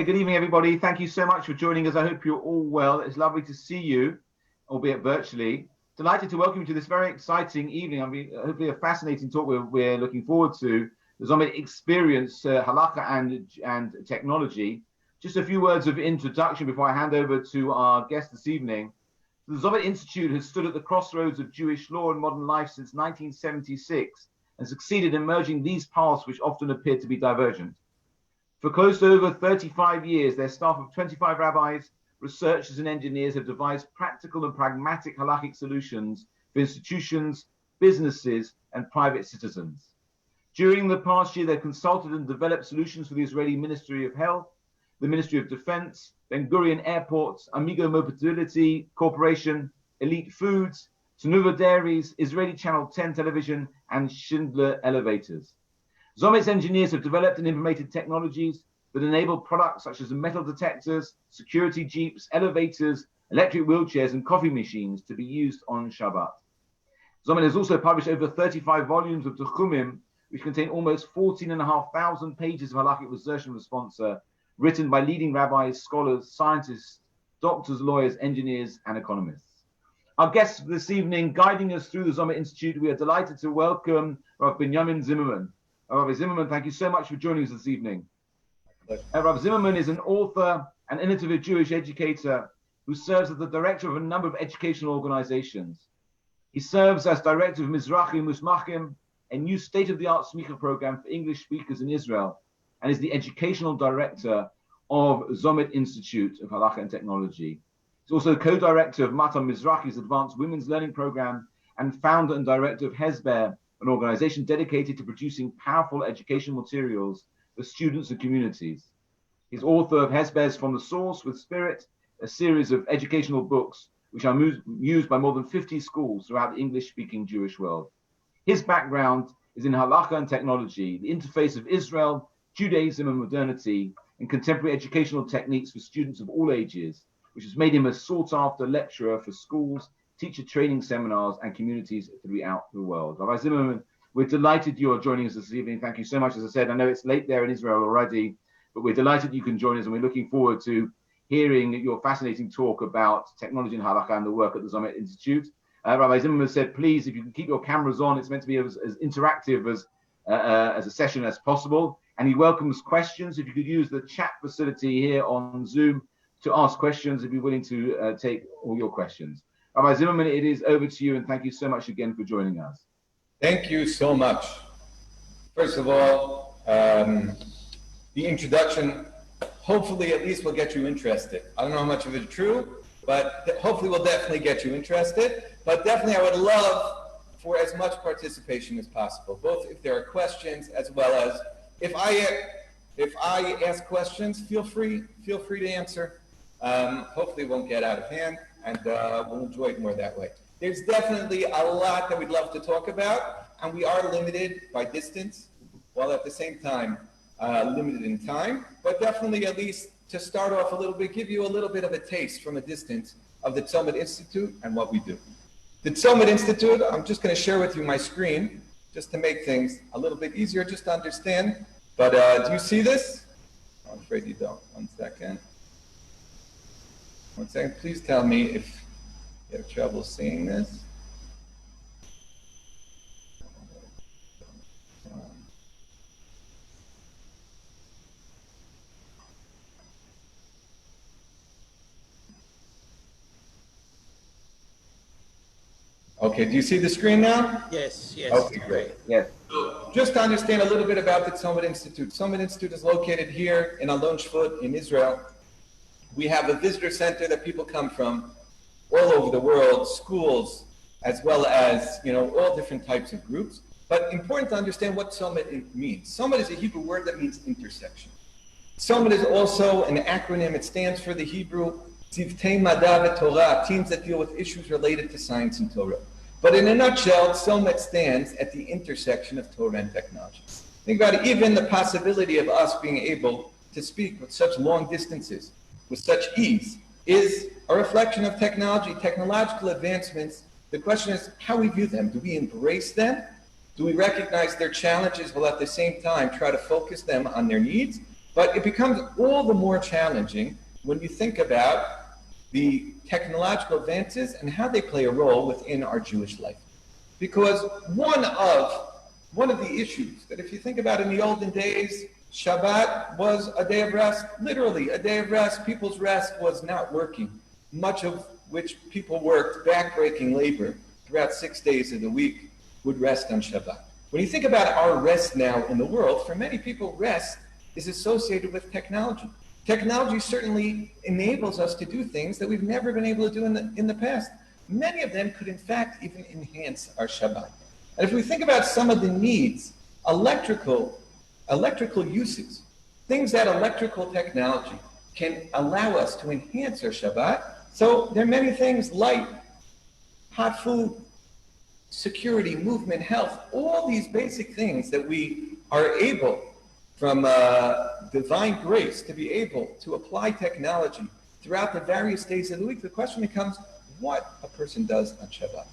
Good evening, everybody. Thank you so much for joining us. I hope you're all well. It's lovely to see you, albeit virtually. Delighted to welcome you to this very exciting evening. Hopefully a fascinating talk we're looking forward to. The Zomet experience, halakha and technology. Just a few words of introduction before I hand over to our guest this evening. The Zomet Institute has stood at the crossroads of Jewish law and modern life since 1976 and succeeded in merging these paths which often appear to be divergent. For close to over 35 years, their staff of 25 rabbis, researchers and engineers have devised practical and pragmatic halakhic solutions for institutions, businesses, and private citizens. During the past year, they've consulted and developed solutions for the Israeli Ministry of Health, the Ministry of Defense, Ben Gurion Airports, Amigo Mobility Corporation, Elite Foods, Tenuva Dairies, Israeli Channel 10 Television, and Schindler Elevators. Zomet's engineers have developed and implemented technologies that enable products such as metal detectors, security jeeps, elevators, electric wheelchairs, and coffee machines to be used on Shabbat. Zomet has also published over 35 volumes of Tchumim, which contain almost 14,500 pages of halakhic research and response, written by leading rabbis, scholars, scientists, doctors, lawyers, engineers, and economists. Our guest this evening, guiding us through the Zomet Institute, we are delighted to welcome Rabbi Binyamin Zimmerman. Rabbi Zimmerman, thank you so much for joining us this evening. Rabbi Zimmerman is an author and innovative Jewish educator who serves as the director of a number of educational organizations. He serves as director of Mizrahi Musmachim, a new state-of-the-art smicha program for English speakers in Israel, and is the educational director of Zomet Institute of Halakha and Technology. He's also co-director of Matan Mizrahi's Advanced Women's Learning Program and founder and director of Hezber, an organization dedicated to producing powerful educational materials for students and communities. He's author of Hezber's From the Source with Spirit, a series of educational books which are used by more than 50 schools throughout the English-speaking Jewish world. His background is in halakha and technology, the interface of Israel, Judaism and modernity, and contemporary educational techniques for students of all ages, which has made him a sought-after lecturer for schools, teacher training seminars, and communities throughout the world. Rabbi Zimmerman, we're delighted you are joining us this evening. Thank you so much. As I said, I know it's late there in Israel already, but we're delighted you can join us, and we're looking forward to hearing your fascinating talk about technology and halakha and the work at the Zomet Institute. Rabbi Zimmerman said, please, if you can keep your cameras on, it's meant to be as interactive as a session as possible. And he welcomes questions. If you could use the chat facility here on Zoom to ask questions, he'd be willing to take all your questions. Rabbi Zimmerman, it is over to you, and thank you so much again for joining us. Thank you so much. First of all, the introduction hopefully at least will get you interested. I don't know how much of it is true, but hopefully will definitely get you interested. But definitely I would love for as much participation as possible, both if there are questions as well as if I ask questions, feel free to answer. Hopefully it won't get out of hand, and we'll enjoy it more that way. There's definitely a lot that we'd love to talk about, and we are limited by distance, while at the same time limited in time, but definitely at least to start off a little bit, give you a little bit of a taste from a distance of the Zomet Institute and what we do. The Zomet Institute, I'm just going to share with you my screen, just to make things a little bit easier just to understand. But do you see this? I'm afraid you don't. One second. Please tell me if you have trouble seeing this. Okay, do you see the screen now? Yes. Okay, great. Yes. So just to understand a little bit about the Zomet Institute. Zomet Institute is located here in Alon Shvut in Israel. We have a visitor center that people come from all over the world, schools, as well as, all different types of groups. But important to understand what Zomet means. Zomet is a Hebrew word that means intersection. Zomet is also an acronym. It stands for the Hebrew Tzivtei Mada v'Torah, teams that deal with issues related to science and Torah. But in a nutshell, Zomet stands at the intersection of Torah and technology. Think about it, even the possibility of us being able to speak with such long distances, with such ease, is a reflection of technology, technological advancements. The question is how we view them. Do we embrace them? Do we recognize their challenges while at the same time try to focus them on their needs? But it becomes all the more challenging when you think about the technological advances and how they play a role within our Jewish life. Because one of the issues that if you think about in the olden days, Shabbat was a day of rest, literally a day of rest. People's rest was not working, much of which people worked backbreaking labor throughout 6 days of the week would rest on Shabbat. When you think about our rest now in the world, for many people, rest is associated with technology. Technology certainly enables us to do things that we've never been able to do in the past. Many of them could, in fact, even enhance our Shabbat. And if we think about some of the needs, electrical uses, things that electrical technology can allow us to enhance our Shabbat. So there are many things like hot food, security, movement, health, all these basic things that we are able, from divine grace, to be able to apply technology throughout the various days of the week. The question becomes what a person does on Shabbat.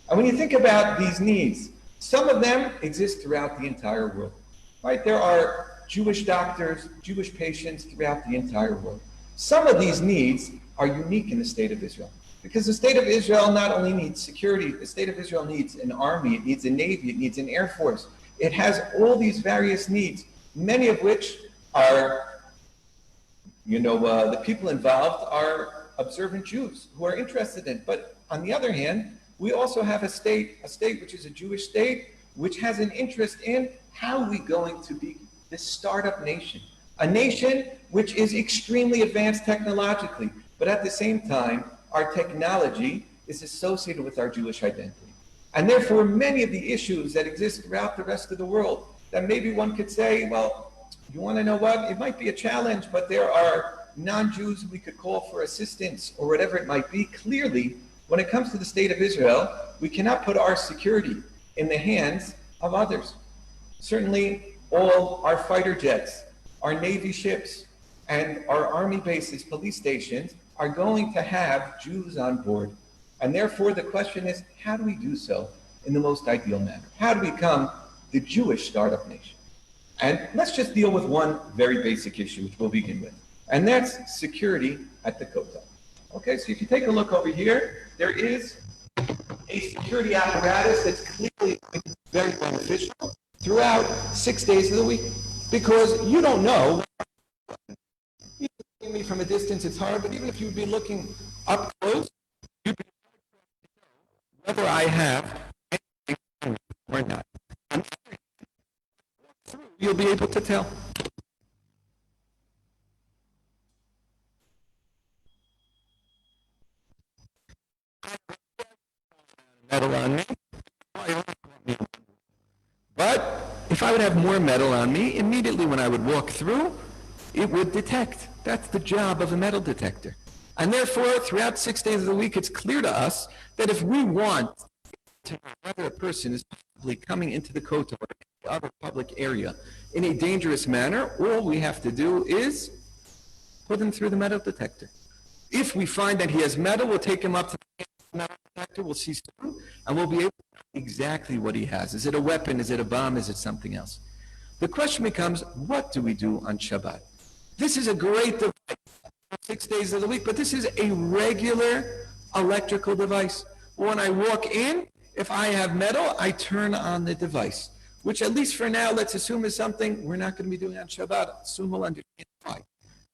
And when you think about these needs, some of them exist throughout the entire world, right? There are Jewish doctors, Jewish patients throughout the entire world. Some of these needs are unique in the state of Israel, because the state of Israel not only needs security, the state of Israel needs an army, it needs a navy, it needs an air force. It has all these various needs, many of which are, the people involved are observant Jews who are interested in. But on the other hand, we also have a state which is a Jewish state, which has an interest in how are we going to be this startup nation, a nation which is extremely advanced technologically, but at the same time, our technology is associated with our Jewish identity. And therefore, many of the issues that exist throughout the rest of the world, that maybe one could say, well, you want to know what? It might be a challenge, but there are non-Jews we could call for assistance or whatever it might be. Clearly, when it comes to the state of Israel, we cannot put our security in the hands of others. Certainly, all our fighter jets, our Navy ships, and our Army bases, police stations, are going to have Jews on board. And therefore, the question is, how do we do so in the most ideal manner? How do we become the Jewish startup nation? And let's just deal with one very basic issue, which we'll begin with. And that's security at the Kotel. Okay, so if you take a look over here, there is a security apparatus that's clearly very beneficial throughout 6 days of the week. Because you don't know, even looking at me from a distance, it's hard, but even if you'd be looking up close, you'd be whether I have anything or not. And you'll be able to tell. Metal on me. But if I would have more metal on me, immediately when I would walk through, it would detect. That's the job of a metal detector. And therefore, throughout 6 days of the week, it's clear to us that if we want to know whether a person is possibly coming into the Kotel or any other public area in a dangerous manner, all we have to do is put him through the metal detector. If we find that he has metal, we'll take him up to the metal detector, we'll see soon, and we'll be able to know exactly what he has. Is it a weapon? Is it a bomb? Is it something else? The question becomes, what do we do on Shabbat? This is a great device, 6 days of the week, but this is a regular electrical device. When I walk in, if I have metal, I turn on the device, which at least for now, let's assume is something we're not going to be doing on Shabbat. Assume we'll understand why.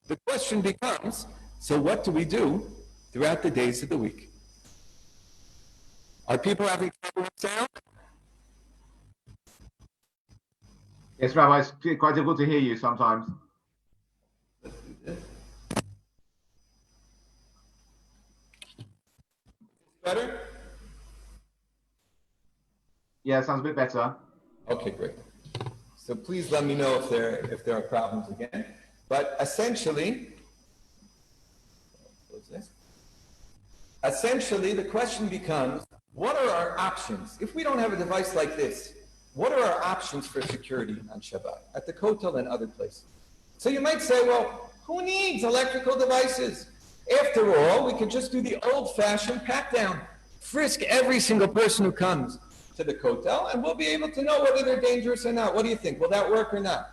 The question becomes, so what do we do throughout the days of the week? Are people having trouble with sound? Yes, Rabbi, it's quite difficult to hear you sometimes. Better? Yeah, sounds a bit better. Okay, great. So please let me know if there are problems again. But essentially, the question becomes, what are our options? If we don't have a device like this, what are our options for security on Shabbat, at the Kotel and other places? So you might say, well, who needs electrical devices? After all, we could just do the old-fashioned pat-down. Frisk every single person who comes to the Kotel, and we'll be able to know whether they're dangerous or not. What do you think? Will that work or not?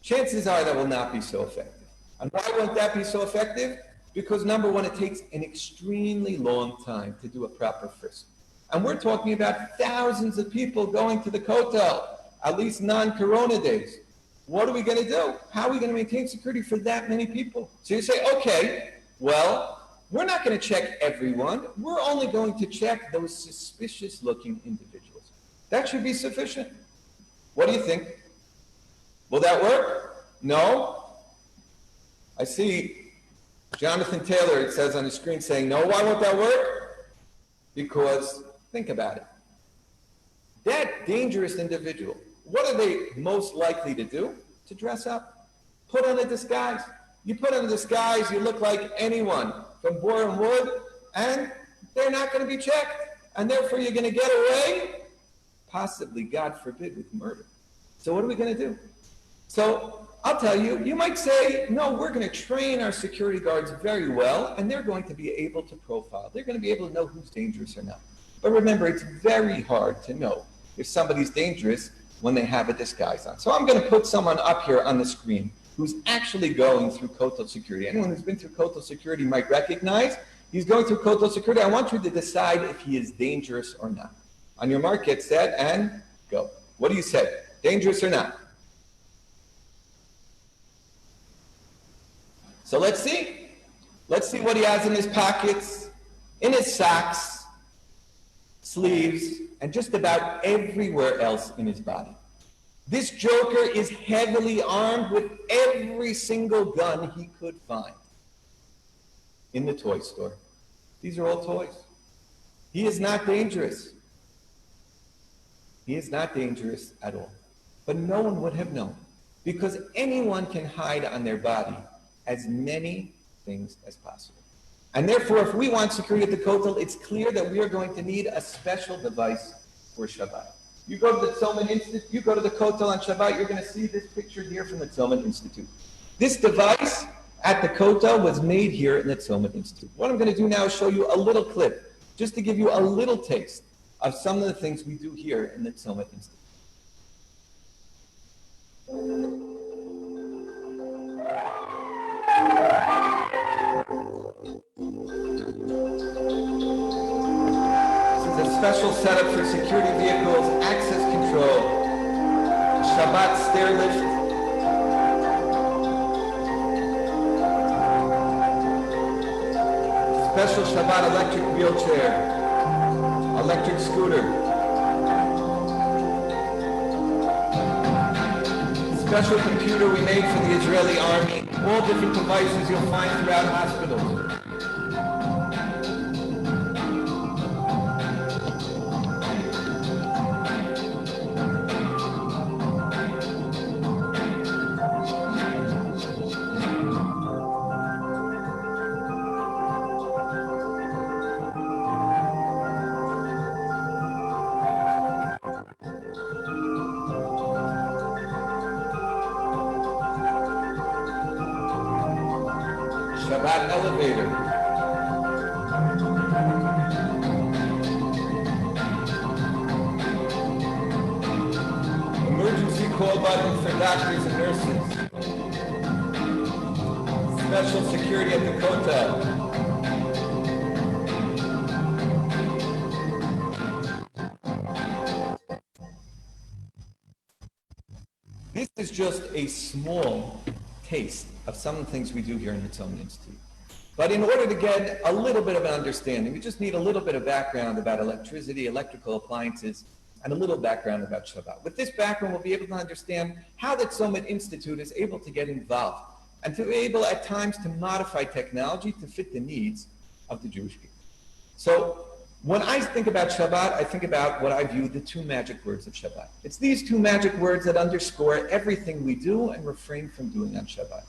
chances are that will not be so effective. And why won't that be so effective? Because number one, it takes an extremely long time to do a proper frisk. And we're talking about thousands of people going to the Kotel, at least non-Corona days. What are we going to do? How are we going to maintain security for that many people? So you say, okay, well, we're not going to check everyone. We're only going to check those suspicious-looking individuals. That should be sufficient. What do you think? Will that work? No? I see Jonathan Taylor, it says on the screen, saying, no, why won't that work? Because, think about it. That dangerous individual, what are they most likely to do? To dress up. Put on a disguise. You put on a disguise, you look like anyone from Bourne Wood, and they're not going to be checked. And therefore, you're going to get away, possibly, God forbid, with murder. So what are we going to do? So I'll tell you, you might say, no, we're going to train our security guards very well, and they're going to be able to profile. They're going to be able to know who's dangerous or not. But remember, it's very hard to know if somebody's dangerous when they have a disguise on. So I'm going to put someone up here on the screen who's actually going through Kotel security. Anyone who's been through Kotel security might recognize he's going through Kotel security. I want you to decide if he is dangerous or not. On your mark, get set, and go. What do you say? Dangerous or not? So let's see. Let's see what he has in his pockets, in his socks, sleeves, and just about everywhere else in his body. This joker is heavily armed with every single gun he could find in the toy store. These are all toys. He is not dangerous. He is not dangerous at all. But no one would have known, because anyone can hide on their body as many things as possible. And therefore, if we want security at the Kotel, it's clear that we are going to need a special device for Shabbat. You go to the Zomet Institute, you go to the Kotel on Shabbat, you're going to see this picture here from the Zomet Institute. This device at the Kotel was made here in the Zomet Institute. What I'm going to do now is show you a little clip, just to give you a little taste of some of the things we do here in the Zomet Institute. This is a special setup for security vehicles, access control, Shabbat stair lift. Special Shabbat electric wheelchair, electric scooter. Special computer we made for the Israeli army. All different devices you'll find throughout hospitals. Shabbat elevator. Emergency call button for doctors and nurses. Special security at the Kotel. This is just a small taste of some of the things we do here in the Zomet Institute. But in order to get a little bit of an understanding, we just need a little bit of background about electricity, electrical appliances, and a little background about Shabbat. With this background, we'll be able to understand how the Zomet Institute is able to get involved and to be able at times to modify technology to fit the needs of the Jewish people. So when I think about Shabbat, I think about what I view the two magic words of Shabbat. It's these two magic words that underscore everything we do and refrain from doing on Shabbat.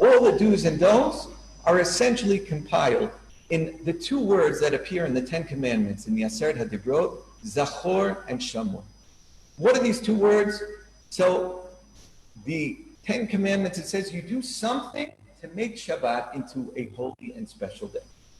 All the do's and don'ts are essentially compiled in the two words that appear in the Ten Commandments in the Aseret HaDibrot, Zachor and Shamor. What are these two words? So the Ten Commandments, it says you do something to make Shabbat into a holy and special day.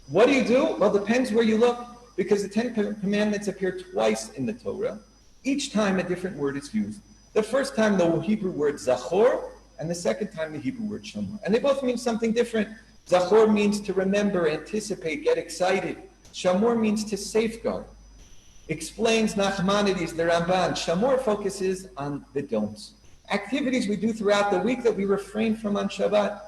What do you do? Well, it depends where you look, because the Ten Commandments appear twice in the Torah. Each time a different word is used. The first time the Hebrew word Zachor and the second time the Hebrew word shamor. And they both mean something different. Zachor means to remember, anticipate, get excited. Shamor means to safeguard. Explains Nachmanides, the Ramban. Shamor focuses on the don'ts. Activities we do throughout the week that we refrain from on Shabbat.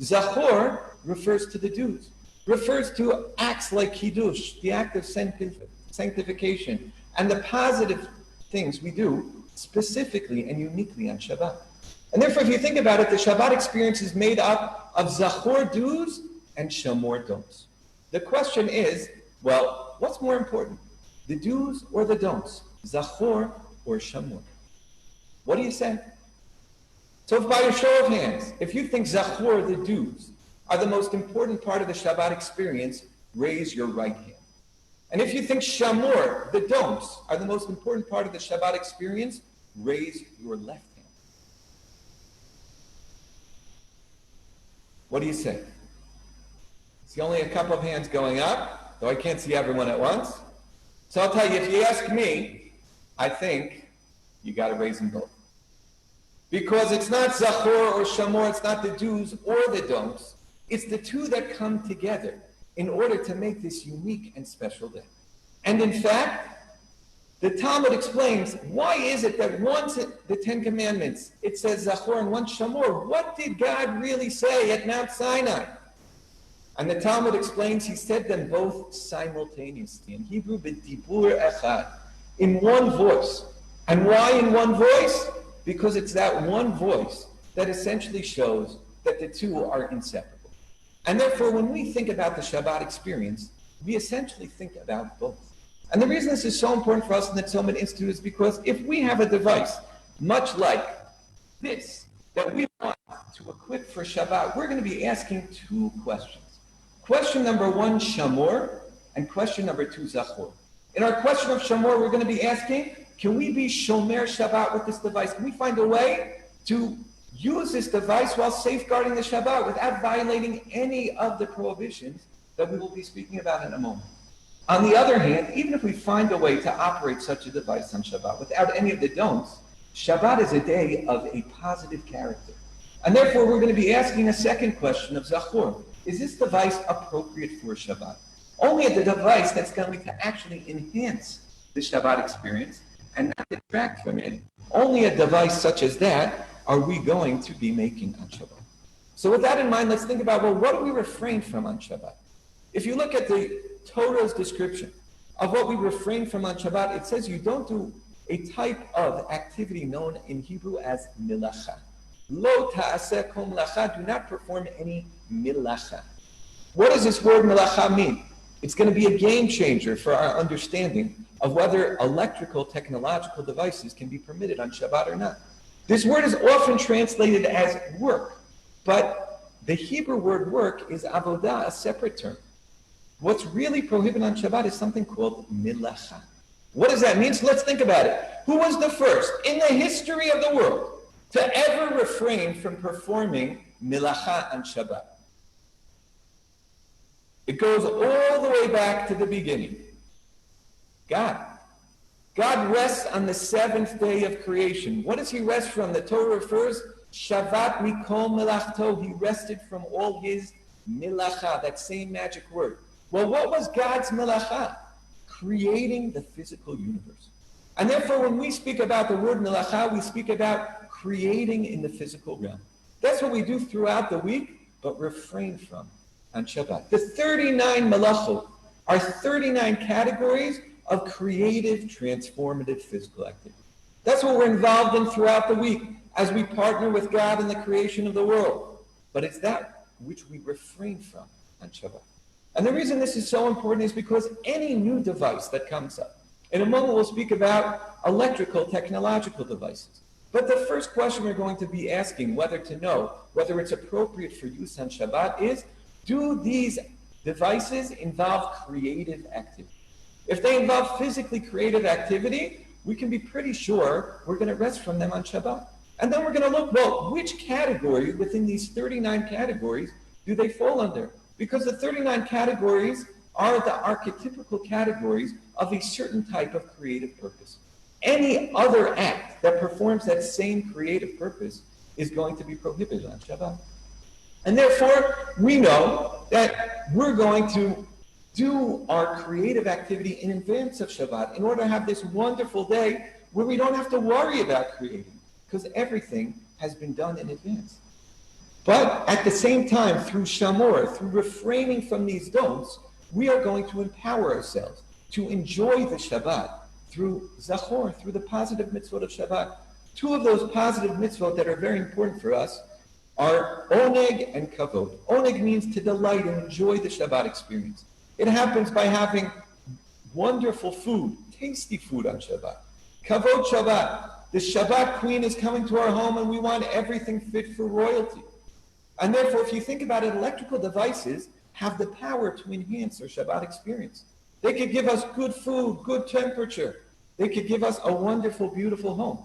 Zachor refers to the do's, refers to acts like Kiddush, the act of sanctification, and the positive things we do specifically and uniquely on Shabbat. And therefore, if you think about it, the Shabbat experience is made up of Zachor do's and Shamor don'ts. The question is, well, what's more important? The do's or the don'ts? Zachor or Shamor? What do you say? So if by a show of hands, if you think Zachor, the do's, are the most important part of the Shabbat experience, raise your right hand. And if you think Shamor, the don'ts, are the most important part of the Shabbat experience, raise your left hand. What do you say? See only a couple of hands going up, though I can't see everyone at once. So I'll tell you, if you ask me, I think you got to raise them both. Because it's not Zachor or Shamor, it's not the do's or the don'ts. It's the two that come together in order to make this unique and special day. And in fact, the Talmud explains, why is it that once the Ten Commandments, it says Zachor and once Shamor? What did God really say at Mount Sinai? And the Talmud explains, he said them both simultaneously. In Hebrew, b'dibur echad, in one voice. And why in one voice? Because it's that one voice that essentially shows that the two are inseparable. And therefore, when we think about the Shabbat experience, we essentially think about both. And the reason this is so important for us in the Zomet Institute is because if we have a device, much like this, that we want to equip for Shabbat, we're going to be asking two questions. Question number one, Shamor, and question number two, Zachor. In our question of Shamor, we're going to be asking, can we be Shomer Shabbat with this device? Can we find a way to use this device while safeguarding the Shabbat without violating any of the prohibitions that we will be speaking about in a moment? On the other hand, even if we find a way to operate such a device on Shabbat without any of the don'ts, Shabbat is a day of a positive character. And therefore, we're going to be asking a second question of Zachor. Is this device appropriate for Shabbat? Only a device that's going to actually enhance the Shabbat experience and not detract from it. Only a device such as that are we going to be making on Shabbat. So with that in mind, let's think about, well, what do we refrain from on Shabbat? If you look at the Torah's description of what we refrain from on Shabbat, it says you don't do a type of activity known in Hebrew as milacha. Lo ta'aseh kol melacha, do not perform any milacha. What does this word milacha mean? It's going to be a game changer for our understanding of whether electrical technological devices can be permitted on Shabbat or not. This word is often translated as work, but the Hebrew word work is avodah, a separate term. What's really prohibited on Shabbat is something called milacha. What does that mean? So let's think about it. Who was the first in the history of the world to ever refrain from performing milacha on Shabbat? It goes all the way back to the beginning. God. God rests on the seventh day of creation. What does he rest from? The Torah refers, Shavat mikol melachto. He rested from all his milacha, that same magic word. Well, what was God's milacha? Creating the physical universe. And therefore, when we speak about the word milacha, we speak about creating in the physical realm. That's what we do throughout the week, but refrain from on Shabbat. The 39 malachot are 39 categories of creative, transformative physical activity. That's what we're involved in throughout the week as we partner with God in the creation of the world. But it's that which we refrain from on Shabbat. And the reason this is so important is because any new device that comes up, in a moment we'll speak about electrical, technological devices. But the first question we're going to be asking, whether to know whether it's appropriate for use on Shabbat, is, do these devices involve creative activity? If they involve physically creative activity, we can be pretty sure we're going to rest from them on Shabbat. And then we're going to look, well, which category within these 39 categories do they fall under? Because the 39 categories are the archetypical categories of a certain type of creative purpose. Any other act that performs that same creative purpose is going to be prohibited on Shabbat. And therefore, we know that we're going to do our creative activity in advance of Shabbat in order to have this wonderful day where we don't have to worry about creating, because everything has been done in advance. But at the same time, through Shamor, through refraining from these don'ts, we are going to empower ourselves to enjoy the Shabbat through Zachor, through the positive mitzvot of Shabbat. Two of those positive mitzvot that are very important for us are oneg and kavod. Oneg means to delight and enjoy the Shabbat experience. It happens by having wonderful food, tasty food on Shabbat. Kavod Shabbat. The Shabbat queen is coming to our home and we want everything fit for royalty. And therefore, if you think about it, electrical devices have the power to enhance our Shabbat experience. They could give us good food, good temperature. They could give us a wonderful, beautiful home.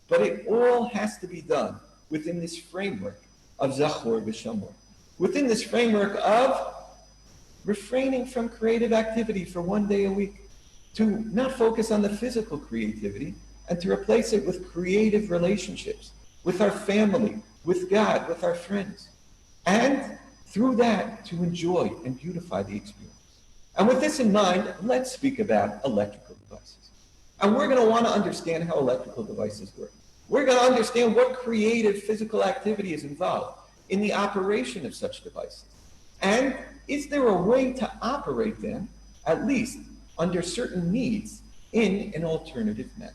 But it all has to be done within this framework of Zachor v'Shamor. Within this framework of refraining from creative activity for one day a week, to not focus on the physical creativity and to replace it with creative relationships, with our family, with God, with our friends. And through that, to enjoy and beautify the experience. And with this in mind, let's speak about electrical devices. And we're going to want to understand how electrical devices work. We're going to understand what creative physical activity is involved in the operation of such devices. And is there a way to operate them, at least under certain needs, in an alternative manner?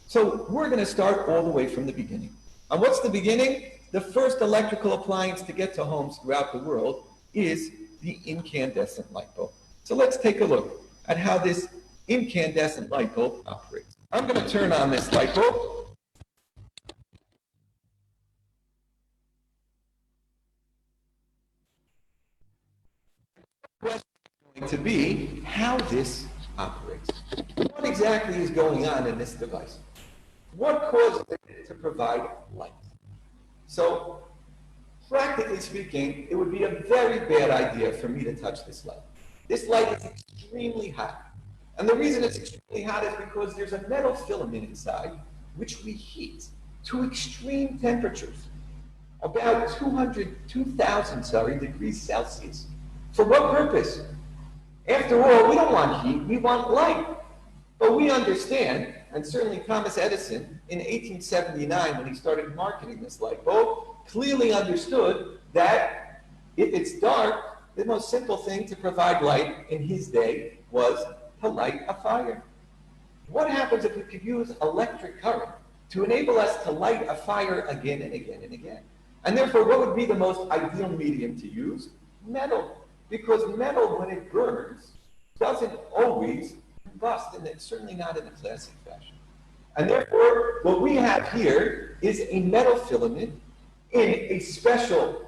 So we're going to start all the way from the beginning. And what's the beginning? The first electrical appliance to get to homes throughout the world is the incandescent light bulb. So let's take a look at how this incandescent light bulb operates. I'm going to turn on this light bulb. The question is going to be how this operates. What exactly is going on in this device? What causes it to provide light? So, practically speaking, it would be a very bad idea for me to touch this light. This light is extremely hot. And the reason it's extremely hot is because there's a metal filament inside, which we heat to extreme temperatures, about 2,000 degrees Celsius. For what purpose? After all, we don't want heat, we want light. But we understand, and certainly Thomas Edison in 1879, when he started marketing this light bulb, clearly understood that if it's dark, the most simple thing to provide light in his day was to light a fire. What happens if we could use electric current to enable us to light a fire again and again and again? And therefore, what would be the most ideal medium to use? Metal. Because metal, when it burns, doesn't always combust, and it's certainly not in a classic fashion. And therefore, what we have here is a metal filament in a special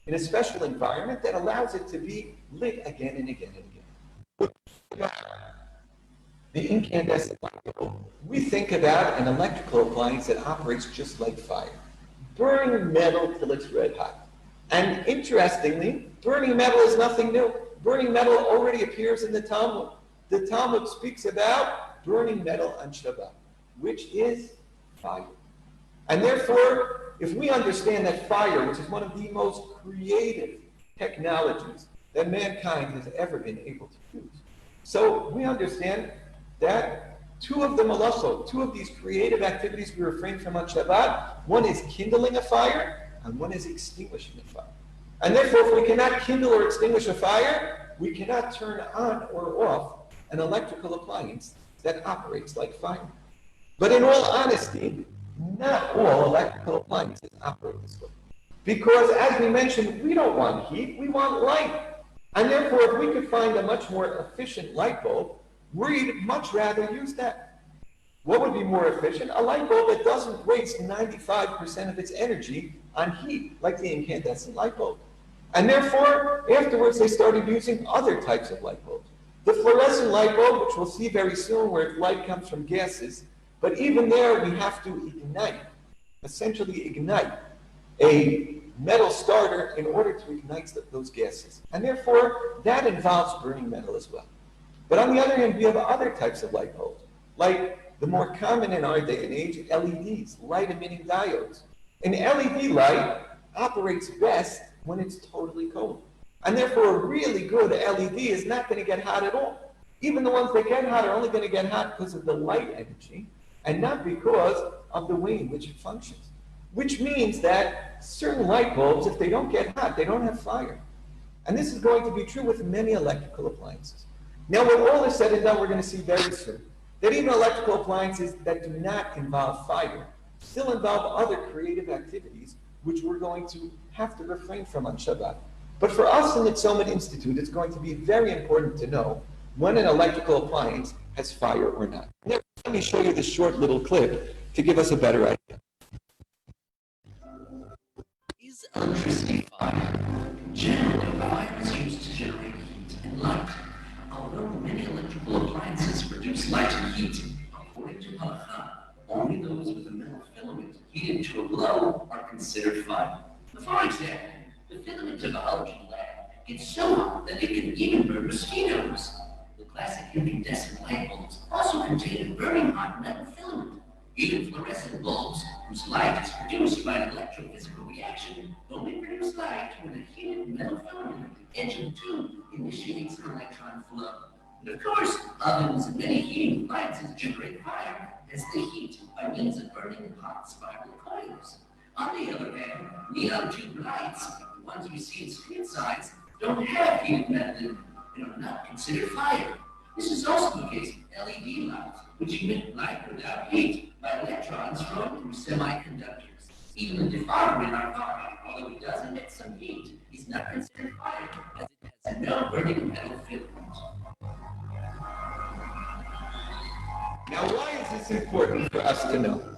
environment that allows it to be lit again and again and again. The incandescent light bulb, we think about an electrical appliance that operates just like fire, burning metal till it's red hot. And interestingly, burning metal is nothing new. Burning metal already appears in the Talmud. The Talmud speaks about burning metal on Shabbat, which is fire. And therefore, if we understand that fire, which is one of the most creative technologies that mankind has ever been able to use, so we understand that two of these creative activities we refrain from on Shabbat, one is kindling a fire, and one is extinguishing a fire. And therefore, if we cannot kindle or extinguish a fire, we cannot turn on or off an electrical appliance that operates like fire. But in all honesty, not all electrical appliances operate this way. Because as we mentioned, we don't want heat, we want light. And therefore, if we could find a much more efficient light bulb, we'd much rather use that. What would be more efficient? A light bulb that doesn't waste 95% of its energy on heat, like the incandescent light bulb. And therefore, afterwards, they started using other types of light bulbs. The fluorescent light bulb, which we'll see very soon, where light comes from gases, but even there, we have to essentially ignite a metal starter in order to ignite those gases. And therefore, that involves burning metal as well. But on the other hand, we have other types of light bulbs, like the more common in our day and age, LEDs, light-emitting diodes. An LED light operates best when it's totally cold. And therefore, a really good LED is not going to get hot at all. Even the ones that get hot are only going to get hot because of the light energy and not because of the way in which it functions. Which means that certain light bulbs, if they don't get hot, they don't have fire. And this is going to be true with many electrical appliances. Now, when all is said and done, we're going to see very soon that even electrical appliances that do not involve fire still involve other creative activities which we're going to have to refrain from on Shabbat. But for us in the Zomet Institute, it's going to be very important to know when an electrical appliance has fire or not. Now, let me show you this short little clip to give us a better idea. Is electricity fire? Generally, fire is used to generate heat and light. Although many electrical appliances produce light and heat, according to Halacha, only those with a metal filament heated to a glow are considered fire. For example, the filament of a halogen lamp gets so hot that it can even burn mosquitoes. The classic incandescent light bulbs also contain a burning hot metal filament. Even fluorescent bulbs, whose light is produced by an electrophysical reaction, only produce light when a heated metal filament at the edge of the tube initiates an electron flow. And of course, ovens and many heating appliances generate fire as they heat by means of burning hot spiral coils. On the other hand, neon tube lights, the ones we see in street signs, don't have heated metal in them and are not considered fire. This is also the case with LED lights, which emit light without heat by electrons flowing through semiconductors. Even the defibrillator in our car, although it does emit some heat, is not considered fire as it has no burning metal filament. Now, why is this important for us to know?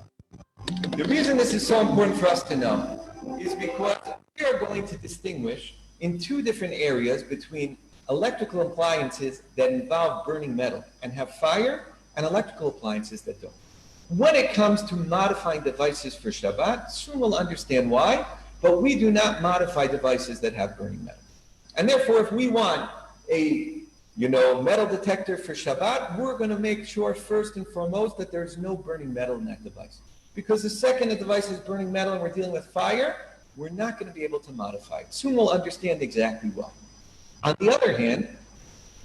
The reason this is so important for us to know is because we are going to distinguish in two different areas between electrical appliances that involve burning metal and have fire and electrical appliances that don't. When it comes to modifying devices for Shabbat, soon we'll understand why, but we do not modify devices that have burning metal. And therefore, if we want a metal detector for Shabbat, we're going to make sure first and foremost that there's no burning metal in that device. Because the second the device is burning metal and we're dealing with fire, we're not going to be able to modify it. Soon we'll understand exactly why. On the other hand,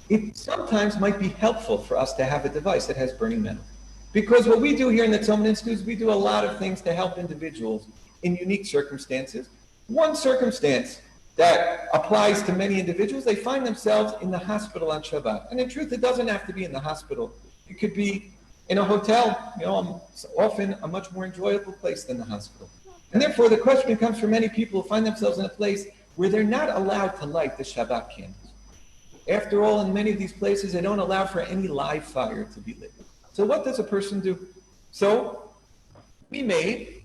it sometimes might be helpful for us to have a device that has burning metal. Because what we do here in the Zomet Institute is we do a lot of things to help individuals in unique circumstances. One circumstance that applies to many individuals, they find themselves in the hospital on Shabbat. And in truth, it doesn't have to be in the hospital. It could be in a hotel, often a much more enjoyable place than the hospital. And therefore, the question comes for many people who find themselves in a place where they're not allowed to light the Shabbat candles. After all, in many of these places, they don't allow for any live fire to be lit. So what does a person do? So we made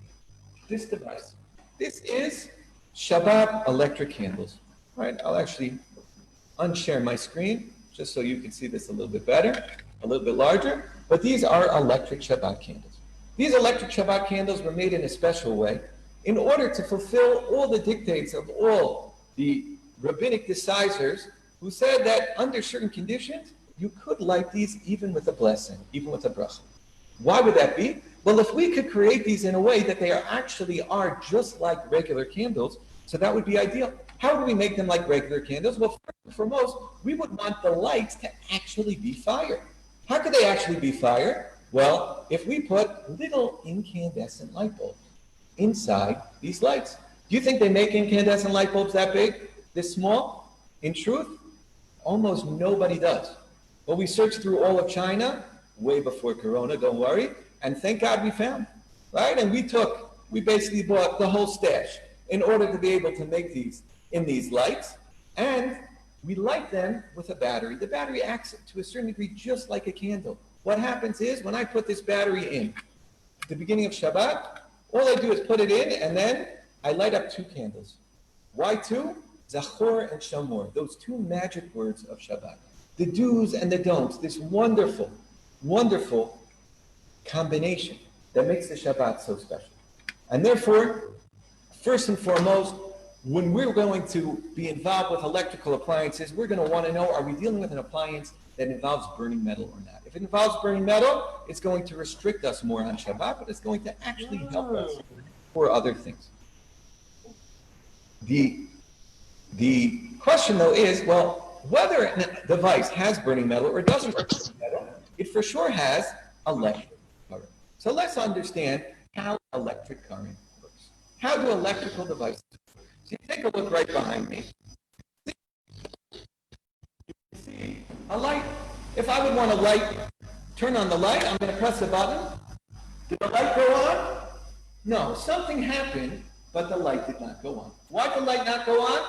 this device. This is Shabbat electric candles. All right, I'll actually unshare my screen just so you can see this a little bit better, a little bit larger. But these are electric Shabbat candles. These electric Shabbat candles were made in a special way in order to fulfill all the dictates of all the rabbinic decisors who said that under certain conditions, you could light these even with a blessing, even with a bracha. Why would that be? Well, if we could create these in a way that they are just like regular candles, so that would be ideal. How do we make them like regular candles? Well, first and foremost, we would want the lights to actually be fire. How could they actually be fire? Well, if we put little incandescent light bulbs inside these lights. Do you think they make incandescent light bulbs that big, this small? In truth, almost nobody does. But we searched through all of China, way before Corona, don't worry, and thank God we found, right? And we basically bought the whole stash in order to be able to make these in these lights, and we light them with a battery. The battery acts to a certain degree just like a candle. What happens is when I put this battery in at the beginning of Shabbat, all I do is put it in and then I light up two candles. Why two? Zachor and Shamor, those two magic words of Shabbat. The do's and the don'ts, this wonderful, wonderful combination that makes the Shabbat so special. And therefore, first and foremost, when we're going to be involved with electrical appliances, we're going to want to know, are we dealing with an appliance that involves burning metal or not? If it involves burning metal, it's going to restrict us more on Shabbat, but it's going to actually help us. for other things. The question though is, well, whether a device has burning metal or doesn't have burning metal, it for sure has electric current. So let's understand how electric current works. How do electrical devices work? So you take a look right behind me. You can see a light. If I would want a light, turn on the light, I'm going to press a button. Did the light go on? No, something happened, but the light did not go on. Why did the light not go on?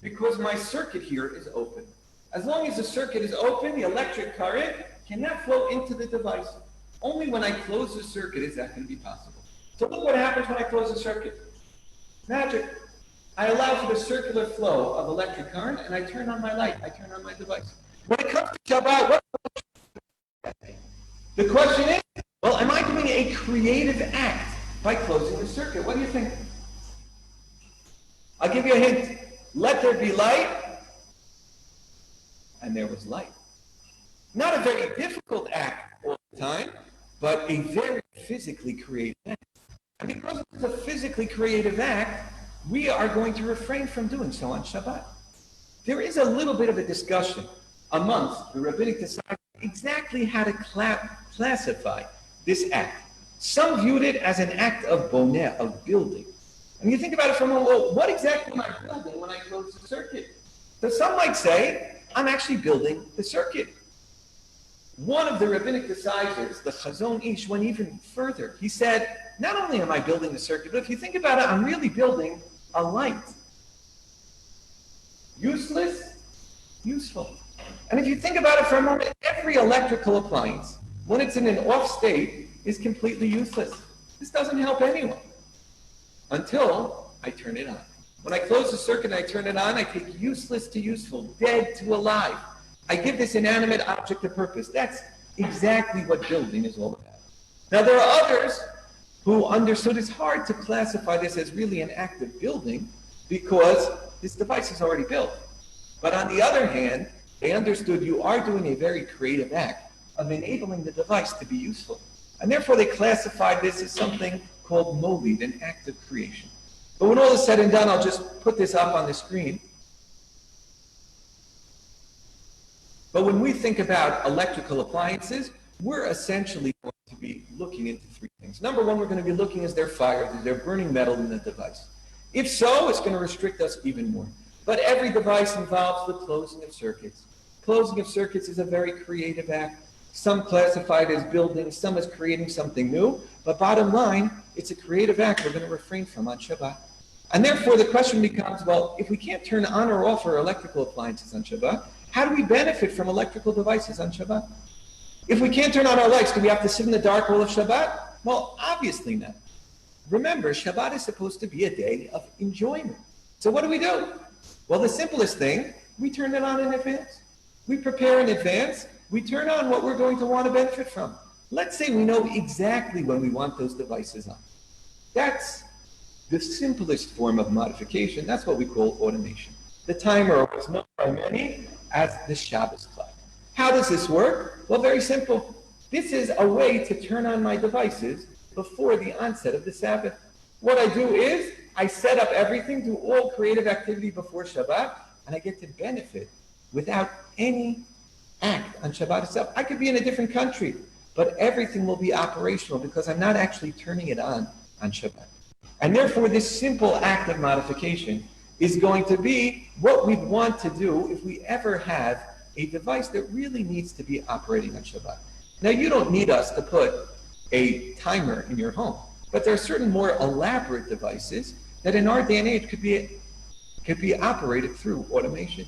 Because my circuit here is open. As long as the circuit is open, the electric current cannot flow into the device. Only when I close the circuit is that going to be possible. So look what happens when I close the circuit. Magic. I allow for the circular flow of electric current, and I turn on my light. I turn on my device. When it comes to Shabbat, what? The question is, well, am I doing a creative act by closing the circuit? What do you think? I'll give you a hint. Let there be light, and there was light. Not a very difficult act all the time, but a very physically creative act. And because it's a physically creative act, we are going to refrain from doing so on Shabbat. There is a little bit of a discussion amongst the rabbinic disciples exactly how to classify this act. Some viewed it as an act of boneh, of building. And you think about it for a moment, well, what exactly am I building when I close the circuit? So some might say, I'm actually building the circuit. One of the rabbinic decisors, the Chazon Ish, went even further. He said, not only am I building the circuit, but if you think about it, I'm really building a light. Useless, useful. And if you think about it for a moment, every electrical appliance, when it's in an off state, is completely useless. This doesn't help anyone until I turn it on. When I close the circuit and I turn it on, I take useless to useful, dead to alive. I give this inanimate object a purpose. That's exactly what building is all about. Now, there are others who understood it's hard to classify this as really an act of building because this device is already built. But on the other hand, they understood you are doing a very creative act of enabling the device to be useful. And therefore, they classified this as something called molid, an act of creation. But when all is said and done, I'll just put this up on the screen. But when we think about electrical appliances, we're essentially going to be looking into three things. Number one, we're going to be looking, is there fire? Is there burning metal in the device? If so, it's going to restrict us even more. But every device involves the closing of circuits. Closing of circuits is a very creative act. Some classify it as building, some as creating something new. But bottom line, it's a creative act we're going to refrain from on Shabbat. And therefore, the question becomes, well, if we can't turn on or off our electrical appliances on Shabbat, how do we benefit from electrical devices on Shabbat? If we can't turn on our lights, do we have to sit in the dark all of Shabbat? Well, obviously not. Remember, Shabbat is supposed to be a day of enjoyment. So what do? Well, the simplest thing, we turn it on in advance. We prepare in advance. We turn on what we're going to want to benefit from. Let's say we know exactly when we want those devices on. That's the simplest form of modification. That's what we call automation. The timer is known by many as the Shabbos clock. How does this work? Well, very simple. This is a way to turn on my devices before the onset of the Sabbath. What I do is I set up everything, do all creative activity before Shabbat, and I get to benefit without any act on Shabbat itself. I could be in a different country, but everything will be operational because I'm not actually turning it on Shabbat. And therefore, this simple act of modification is going to be what we'd want to do if we ever have a device that really needs to be operating on Shabbat. Now, you don't need us to put a timer in your home, but there are certain more elaborate devices that in our day and age could be operated through automation.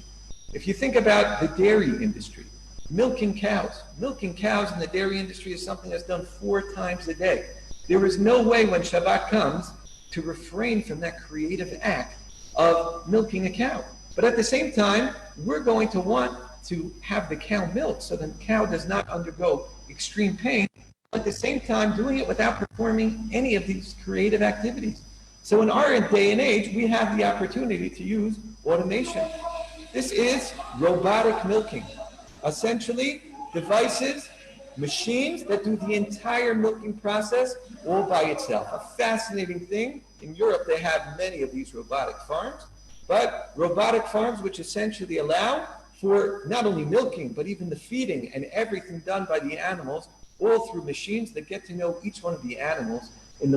If you think about the dairy industry, milking cows in the dairy industry is something that's done 4 times a day. There is no way when Shabbat comes to refrain from that creative act of milking a cow. But at the same time, we're going to want to have the cow milked so the cow does not undergo extreme pain, at the same time doing it without performing any of these creative activities. So in our day and age, we have the opportunity to use automation. This is robotic milking. Essentially, devices machines that do the entire milking process all by itself. A fascinating thing. In Europe, they have many of these robotic farms, but robotic farms which essentially allow for not only milking, but even the feeding and everything done by the animals, all through machines that get to know each one of the animals in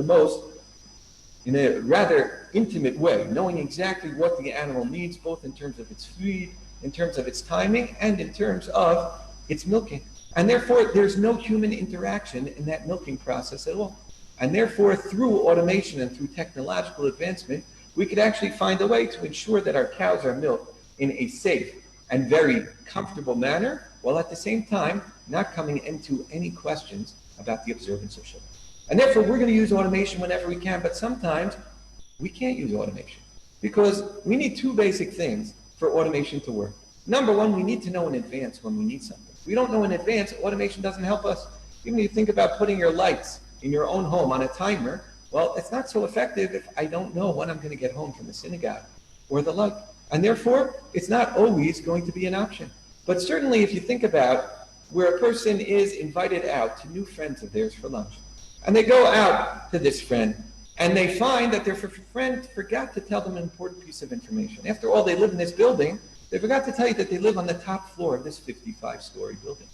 a rather intimate way, knowing exactly what the animal needs, both in terms of its feed, in terms of its timing, and in terms of its milking. And therefore, there's no human interaction in that milking process at all. And therefore, through automation and through technological advancement, we could actually find a way to ensure that our cows are milked in a safe and very comfortable manner, while at the same time not coming into any questions about the observance of Shabbat. And therefore, we're going to use automation whenever we can, but sometimes we can't use automation because we need two basic things for automation to work. Number one, we need to know in advance when we need something. If we don't know in advance, automation doesn't help us. Even if you think about putting your lights in your own home on a timer, well, it's not so effective if I don't know when I'm going to get home from the synagogue or the like. And therefore, it's not always going to be an option. But certainly if you think about where a person is invited out to new friends of theirs for lunch, and they go out to this friend, and they find that their friend forgot to tell them an important piece of information. After all, they live in this building. They forgot to tell you that they live on the top floor of this 55-story building.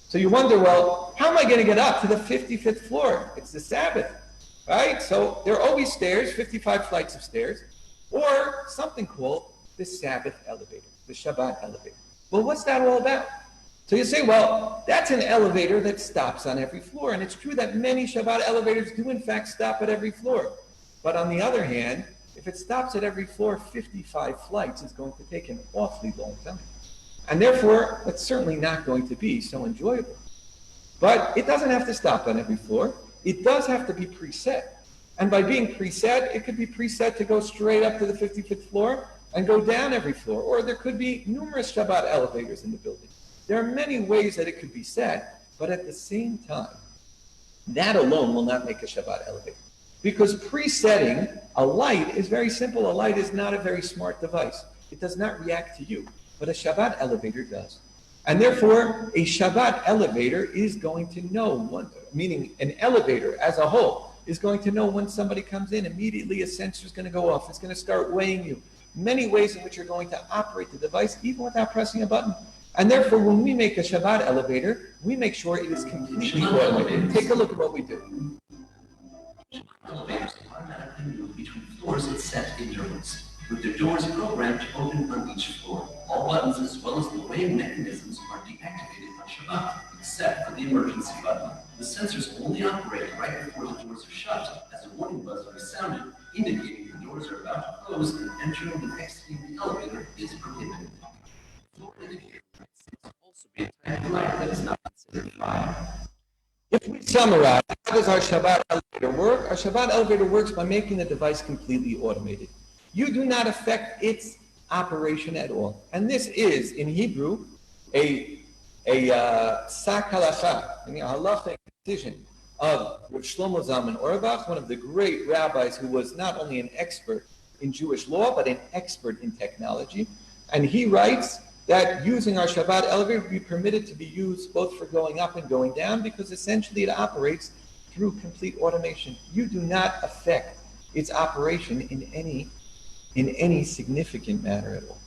So you wonder, well, how am I going to get up to the 55th floor? It's the Sabbath, right? So there are always stairs, 55 flights of stairs, or something called the Sabbath elevator, the Shabbat elevator. Well, what's that all about? So you say, well, that's an elevator that stops on every floor. And it's true that many Shabbat elevators do in fact stop at every floor. But on the other hand, if it stops at every floor, 55 flights is going to take an awfully long time. And therefore, it's certainly not going to be so enjoyable. But it doesn't have to stop on every floor. It does have to be preset. And by being preset, it could be preset to go straight up to the 55th floor and go down every floor. Or there could be numerous Shabbat elevators in the building. There are many ways that it could be set, but at the same time, that alone will not make a Shabbat elevator. Because presetting a light is very simple. A light is not a very smart device. It does not react to you, but a Shabbat elevator does. And therefore, a Shabbat elevator is going to know, meaning an elevator as a whole, is going to know when somebody comes in. Immediately a sensor is going to go off. It's going to start weighing you. Many ways in which you're going to operate the device, even without pressing a button. And therefore, when we make a Shabbat elevator, we make sure it is completely automated. Take a look at what we do. Elevators automatically move between floors at set intervals, with their doors programmed to open on each floor. All buttons as well as the weighing mechanisms are deactivated on Shabbat, except for the emergency button. The sensors only operate right before the doors are shut, as a warning buzzer is sounded, indicating the doors are about to close and entering and exiting the elevator is prohibited. Floor indicator also be a type of light that is not considered fire. If we summarize, how does our Shabbat elevator work? Our Shabbat elevator works by making the device completely automated. You do not affect its operation at all. And this is, in Hebrew, a sak halacha, a halacha decision of Rav Shlomo Zalman Auerbach, one of the great rabbis who was not only an expert in Jewish law, but an expert in technology. And he writes that using our Shabbat elevator would be permitted to be used both for going up and going down, because essentially it operates through complete automation. You do not affect its operation in any significant manner at all.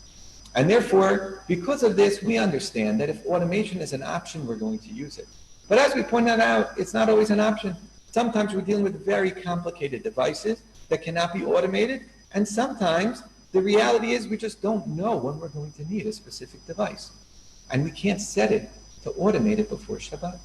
And therefore, because of this, we understand that if automation is an option, we're going to use it. But as we pointed out, it's not always an option. Sometimes we're dealing with very complicated devices that cannot be automated, and sometimes the reality is we just don't know when we're going to need a specific device. And we can't set it to automate it before Shabbat.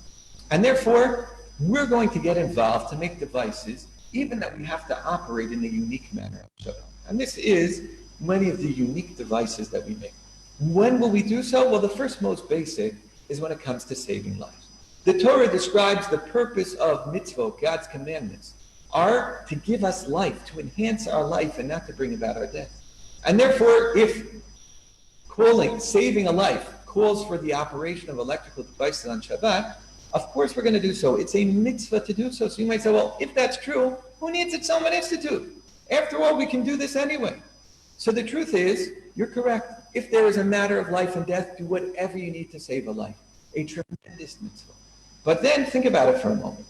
And therefore, we're going to get involved to make devices, even that we have to operate in a unique manner on Shabbat. And this is many of the unique devices that we make. When will we do so? Well, the first most basic is when it comes to saving lives. The Torah describes the purpose of mitzvot, God's commandments, are to give us life, to enhance our life and not to bring about our death. And therefore, if saving a life calls for the operation of electrical devices on Shabbat, of course we're going to do so. It's a mitzvah to do so. So you might say, well, if that's true, who needs a Zomet Institute? After all, we can do this anyway. So the truth is, you're correct. If there is a matter of life and death, do whatever you need to save a life. A tremendous mitzvah. But then think about it for a moment.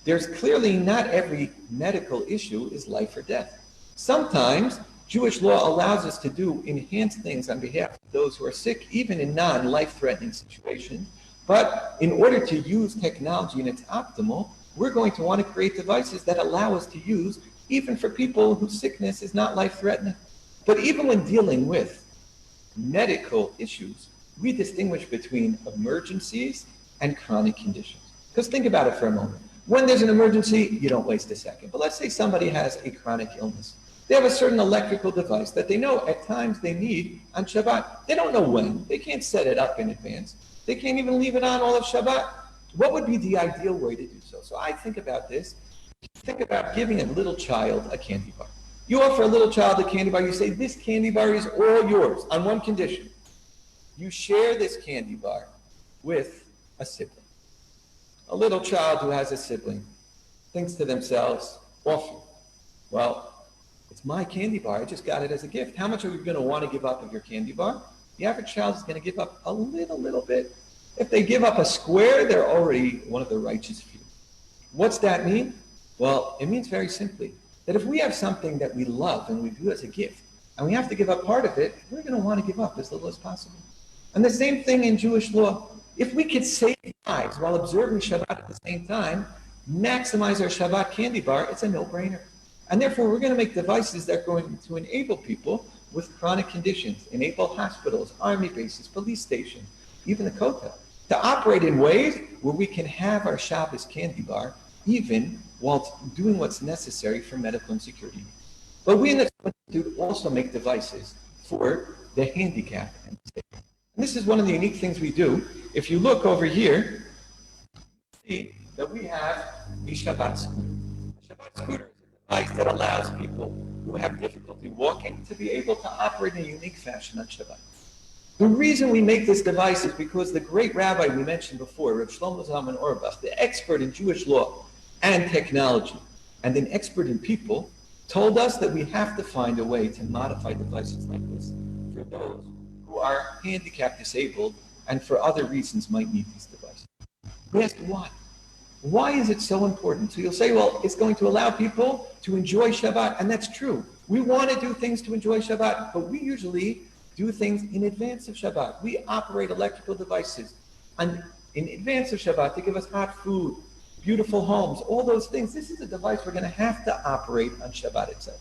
There's clearly not every medical issue is life or death. Sometimes Jewish law allows us to do enhanced things on behalf of those who are sick, even in non-life-threatening situations. But in order to use technology in its optimal, we're going to want to create devices that allow us to use even for people whose sickness is not life-threatening. But even when dealing with medical issues, we distinguish between emergencies and chronic conditions. Because think about it for a moment. When there's an emergency, you don't waste a second. But let's say somebody has a chronic illness. They have a certain electrical device that they know at times they need on Shabbat. They don't know when. They can't set it up in advance. They can't even leave it on all of Shabbat. What would be the ideal way to do so? So I think about this. Think about giving a little child a candy bar. You offer a little child a candy bar. You say, this candy bar is all yours on one condition. You share this candy bar with a sibling. A little child who has a sibling thinks to themselves, awful. Well, it's my candy bar. I just got it as a gift. How much are you going to want to give up of your candy bar? The average child is going to give up a little bit. If they give up a square, they're already one of the righteous few. What's that mean? Well, it means very simply that if we have something that we love and we view as a gift, and we have to give up part of it, we're going to want to give up as little as possible. And the same thing in Jewish law. If we could save lives while observing Shabbat at the same time, maximize our Shabbat candy bar, it's a no-brainer. And therefore, we're going to make devices that are going to enable people with chronic conditions, enable hospitals, army bases, police stations, even the Kotel, to operate in ways where we can have our Shabbos candy bar, even while doing what's necessary for medical and security. But we in the Institute also make devices for the handicapped and disabled. And this is one of the unique things we do. If you look over here, you see that we have the Shabbat scooter. The Shabbat scooter is a device that allows people who have difficulty walking to be able to operate in a unique fashion on Shabbat. The reason we make this device is because the great rabbi we mentioned before, Rabbi Zalman Auerbach, the expert in Jewish law and technology, and an expert in people, told us that we have to find a way to modify devices like this for those who are handicapped, disabled, and for other reasons might need these devices. We asked why. Why is it so important? So you'll say, well, it's going to allow people to enjoy Shabbat, and that's true. We want to do things to enjoy Shabbat, but we usually do things in advance of Shabbat. We operate electrical devices in advance of Shabbat to give us hot food, beautiful homes, all those things. This is a device we're going to have to operate on Shabbat itself.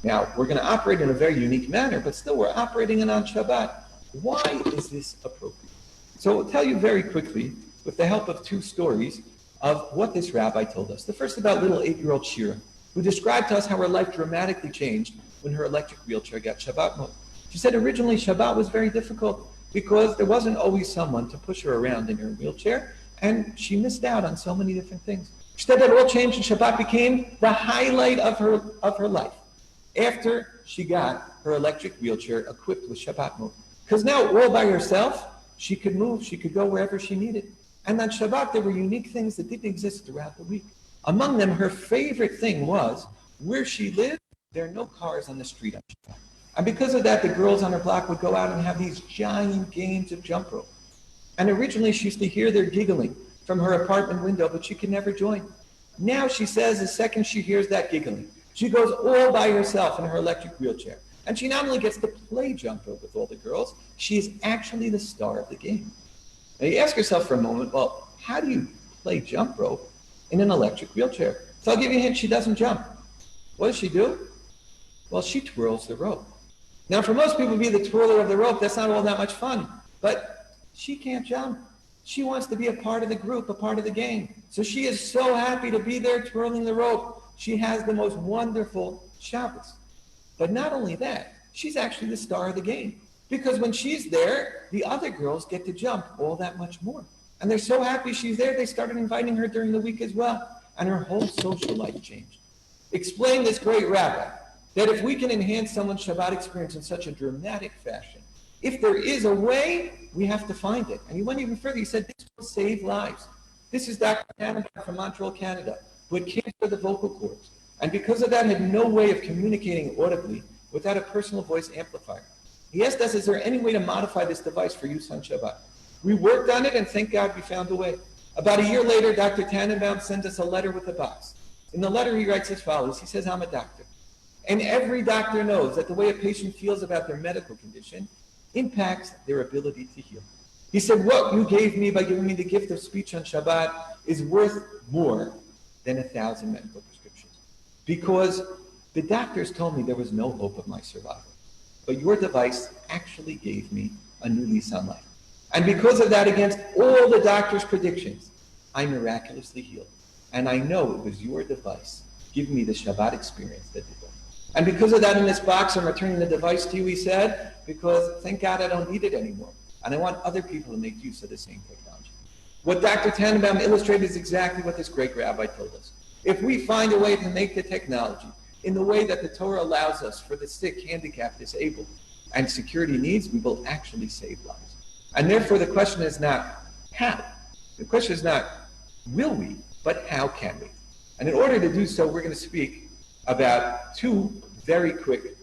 Now, we're going to operate in a very unique manner, but still we're operating it on Shabbat. Why is this appropriate? So I'll tell you very quickly, with the help of two stories, of what this rabbi told us. The first about little 8-year-old Shira, who described to us how her life dramatically changed when her electric wheelchair got Shabbat mode. She said originally Shabbat was very difficult because there wasn't always someone to push her around in her wheelchair, and she missed out on so many different things. She said that all changed and Shabbat became the highlight of her life after she got her electric wheelchair equipped with Shabbat mode. Because now all by herself, she could move, she could go wherever she needed. And on Shabbat, there were unique things that didn't exist throughout the week. Among them, her favorite thing was where she lived, there are no cars on the street on Shabbat. And because of that, the girls on her block would go out and have these giant games of jump rope. And originally, she used to hear their giggling from her apartment window, but she could never join. Now, she says, the second she hears that giggling, she goes all by herself in her electric wheelchair. And she not only gets to play jump rope with all the girls, she is actually the star of the game. Now, you ask yourself for a moment, well, how do you play jump rope in an electric wheelchair? So I'll give you a hint, she doesn't jump. What does she do? Well, she twirls the rope. Now, for most people to be the twirler of the rope, that's not all that much fun. But she can't jump. She wants to be a part of the group, a part of the game. So she is so happy to be there twirling the rope. She has the most wonderful Shabbos. But not only that, she's actually the star of the game. Because when she's there, the other girls get to jump all that much more. And they're so happy she's there, they started inviting her during the week as well. And her whole social life changed. Explained this great rabbi that if we can enhance someone's Shabbat experience in such a dramatic fashion, if there is a way, we have to find it. And he went even further. He said, this will save lives. This is Dr. Canada from Montreal, Canada, who had cancer of the vocal cords. And because of that, had no way of communicating audibly without a personal voice amplifier. He asked us, is there any way to modify this device for use on Shabbat? We worked on it, and thank God we found a way. About a year later, Dr. Tannenbaum sends us a letter with a box. In the letter, he writes as follows. He says, I'm a doctor. And every doctor knows that the way a patient feels about their medical condition impacts their ability to heal. He said, what you gave me by giving me the gift of speech on Shabbat is worth more than 1,000 medical prescriptions. Because the doctors told me there was no hope of my survival. But your device actually gave me a new lease on life. And because of that, against all the doctors' predictions, I miraculously healed. And I know it was your device giving me the Shabbat experience that did that. And because of that, in this box, I'm returning the device to you, he said, because thank God I don't need it anymore. And I want other people to make use of the same technology. What Dr. Tannenbaum illustrated is exactly what this great rabbi told us. If we find a way to make the technology in the way that the Torah allows us for the sick, handicapped, disabled, and security needs, we will actually save lives. And therefore, the question is not how. The question is not will we, but how can we? And in order to do so, we're going to speak about two very quick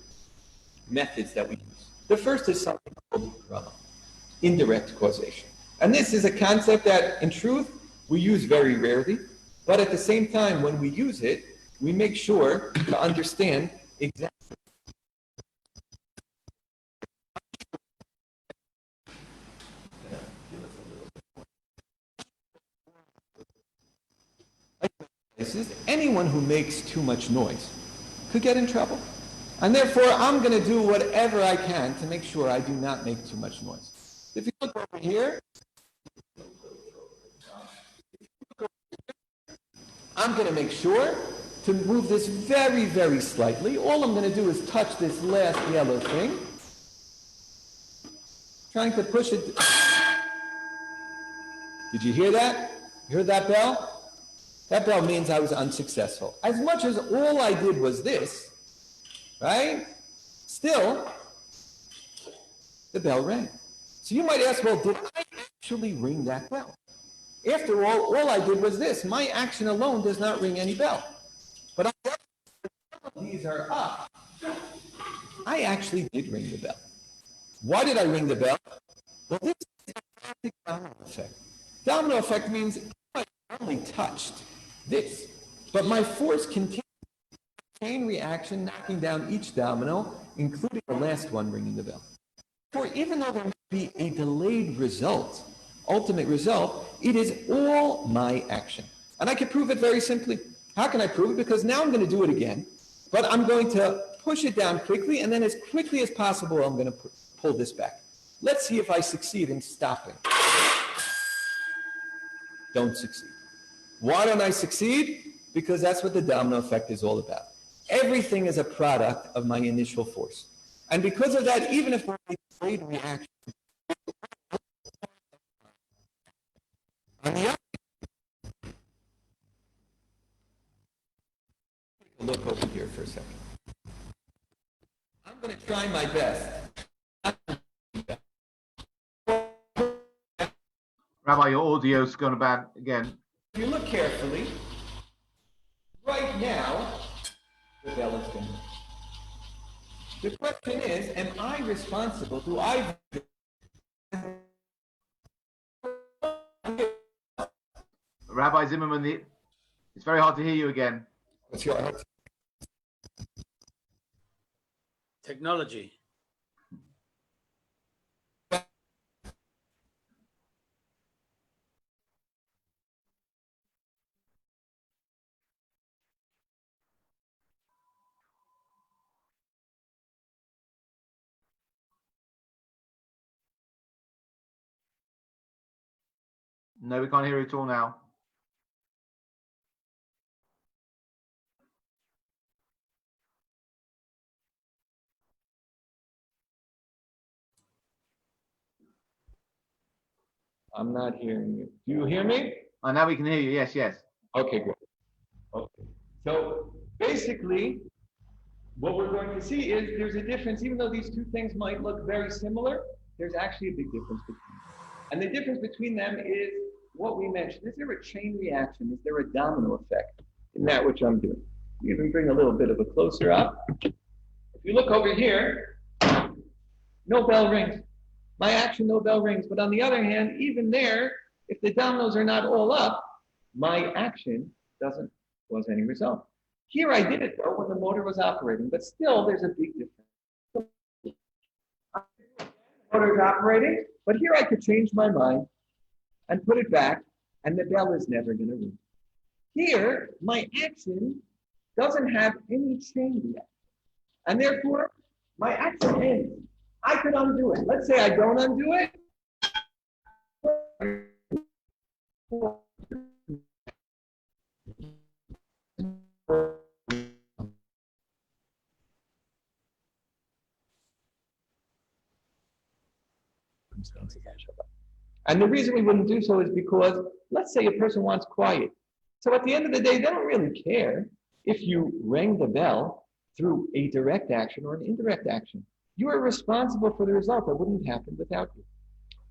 methods that we use. The first is something called indirect causation. And this is a concept that, in truth, we use very rarely, but at the same time, when we use it, we make sure to understand exactly. Anyone who makes too much noise could get in trouble. And therefore, I'm going to do whatever I can to make sure I do not make too much noise. If you look over here, I'm going to make sure to move this very, very slightly. All I'm going to do is touch this last yellow thing. Trying to push it. Did you hear that? You heard that bell? That bell means I was unsuccessful. As much as all I did was this, right? Still, the bell rang. So you might ask, well, did I actually ring that bell? After all I did was this. My action alone does not ring any bell. But these are up. I actually did ring the bell. Why did I ring the bell? Well, this is a domino effect. Domino effect means I only touched this, but my force continued. Chain reaction, knocking down each domino, including the last one ringing the bell. For even though there may be a delayed result, ultimate result, it is all my action. And I can prove it very simply. How can I prove it? Because now I'm going to do it again, but I'm going to push it down quickly, and then as quickly as possible, I'm going to pull this back. Let's see if I succeed in stopping. Don't succeed. Why don't I succeed? Because that's what the domino effect is all about. Everything is a product of my initial force. And because of that, even if we're a delayed reaction, on the other, take a look over here for a second. I'm going to try my best. Rabbi, your audio's gone bad again. If you look carefully, right now, the bell is going. The question is, am I responsible? Do I? Rabbi Zimmerman, it's very hard to hear you again. What's your answer? Technology. No, we can't hear you at all now. I'm not hearing you. Do you hear me? Oh, now we can hear you. Yes, yes. Okay, good. Okay. So basically, what we're going to see is there's a difference. Even though these two things might look very similar, there's actually a big difference between them. And the difference between them is what we mentioned. Is there a chain reaction? Is there a domino effect in that which I'm doing? Even bring a little bit of a closer up. If you look over here, no bell rings. My action, no bell rings. But on the other hand, even there, If the dominoes are not all up, my action doesn't cause any result. Here I did it though when the motor was operating, but still there's a big difference. The motor is operating, but here I could change my mind and put it back, and the bell is never going to ring. Here, my action doesn't have any chain reaction, and therefore my action ends. I could undo it. Let's say I don't undo it. And the reason we wouldn't do so is because, let's say a person wants quiet. So at the end of the day, they don't really care if you rang the bell through a direct action or an indirect action. You are responsible for the result that wouldn't happen without you.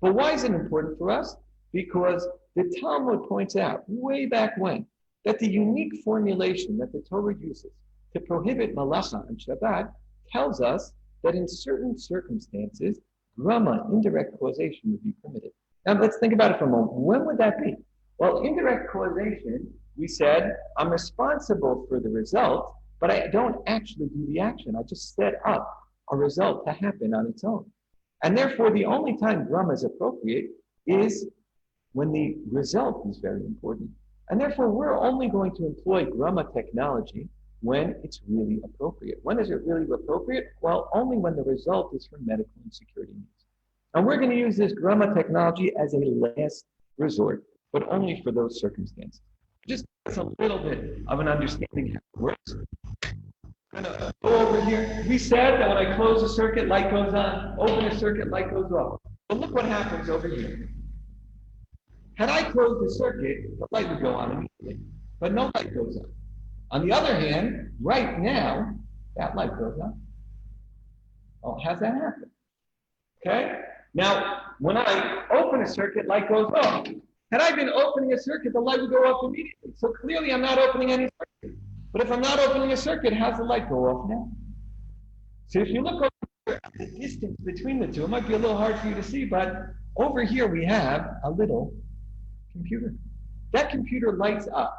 But why is it important for us? Because the Talmud points out way back when that the unique formulation that the Torah uses to prohibit malacha and Shabbat tells us that in certain circumstances, grama, indirect causation, would be permitted. Now let's think about it for a moment. When would that be? Well, indirect causation, we said, I'm responsible for the result, but I don't actually do the action. I just set up a result to happen on its own. And therefore, the only time grama is appropriate is when the result is very important. And therefore, we're only going to employ grama technology when it's really appropriate. When is it really appropriate? Well, only when the result is for medical and security needs. And we're going to use this grama technology as a last resort, but only for those circumstances. Just a little bit of an understanding how it works. I'm going to go over here. We said that when I close a circuit, light goes on. Open a circuit, light goes off. But look what happens over here. Had I closed the circuit, the light would go on immediately, but no light goes on. On the other hand, right now, that light goes on. Oh, how's that happen? Okay? Now, when I open a circuit, light goes off. Had I been opening a circuit, the light would go off immediately. So clearly I'm not opening any circuit. But if I'm not opening a circuit, how's the light go off now? So if you look over at the distance between the two, it might be a little hard for you to see, but over here we have a little computer. That computer lights up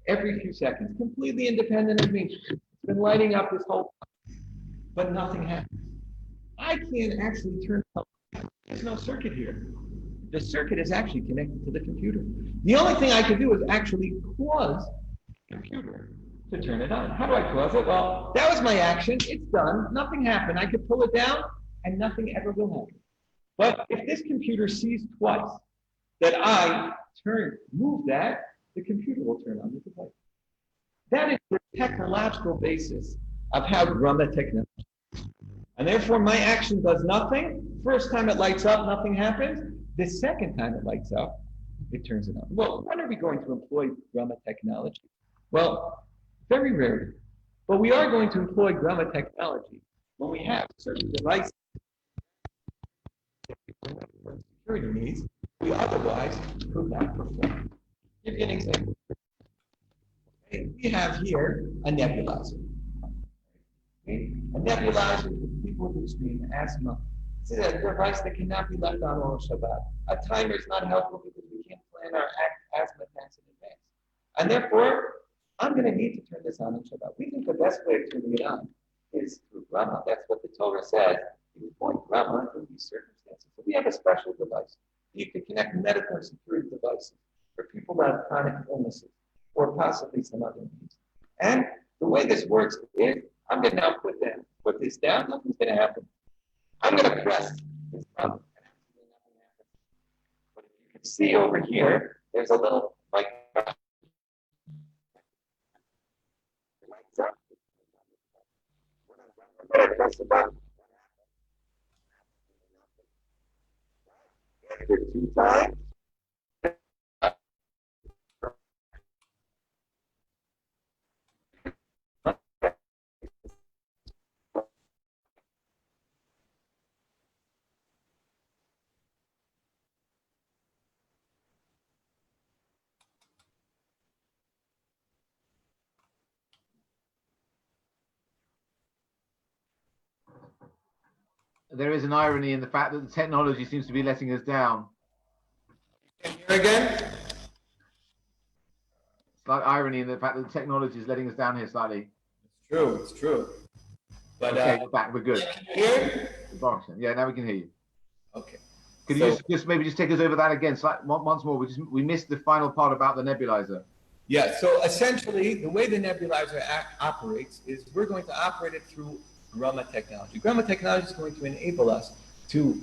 every few seconds, completely independent of me. It's been lighting up this whole time, but nothing happens. I can't actually turn it on. There's no circuit here. The circuit is actually connected to the computer. The only thing I can do is actually cause the computer to turn it on. How do I cause it? Well, that was my action. It's done. Nothing happened. I could pull it down and nothing ever will happen. But if this computer sees twice that I move that, the computer will turn on the device. That is the technological basis of how grama technology. And therefore, my action does nothing. First time it lights up, nothing happens. The second time it lights up, it turns it on. Well, when are we going to employ grama technology? Well, very rarely. But we are going to employ grama technology when we have certain devices for security needs we otherwise could not perform. I'll give you an example. Okay, we have here a nebulizer. Okay? A nebulizer for people with extreme asthma. This is a device that cannot be left on all Shabbat. A timer is not helpful because we can't plan our asthma attacks in advance. And therefore, I'm going to need to turn this on Shabbat. We think the best way of turning it on is through grama. That's what the Torah says. You point grama in these circumstances. So we have a special device. You can connect medical and security devices for people that have chronic illnesses or possibly some other needs. And the way this works is I'm going to now put this down. Nothing's going to happen. I'm going to press this button. But if you can see over here, there's a little like when I press the button. After 2 times. There is an irony in the fact that the technology seems to be letting us down. Here again? Slight irony in the fact that the technology is letting us down here slightly. It's true. But okay, we're back. We're good. Here? Yeah, now we can hear you. Okay. Could you just maybe take us over that again, once more? We missed the final part about the nebulizer. Yeah. So essentially, the way the nebulizer operates is we're going to operate it through Grumma technology. Grumma technology is going to enable us to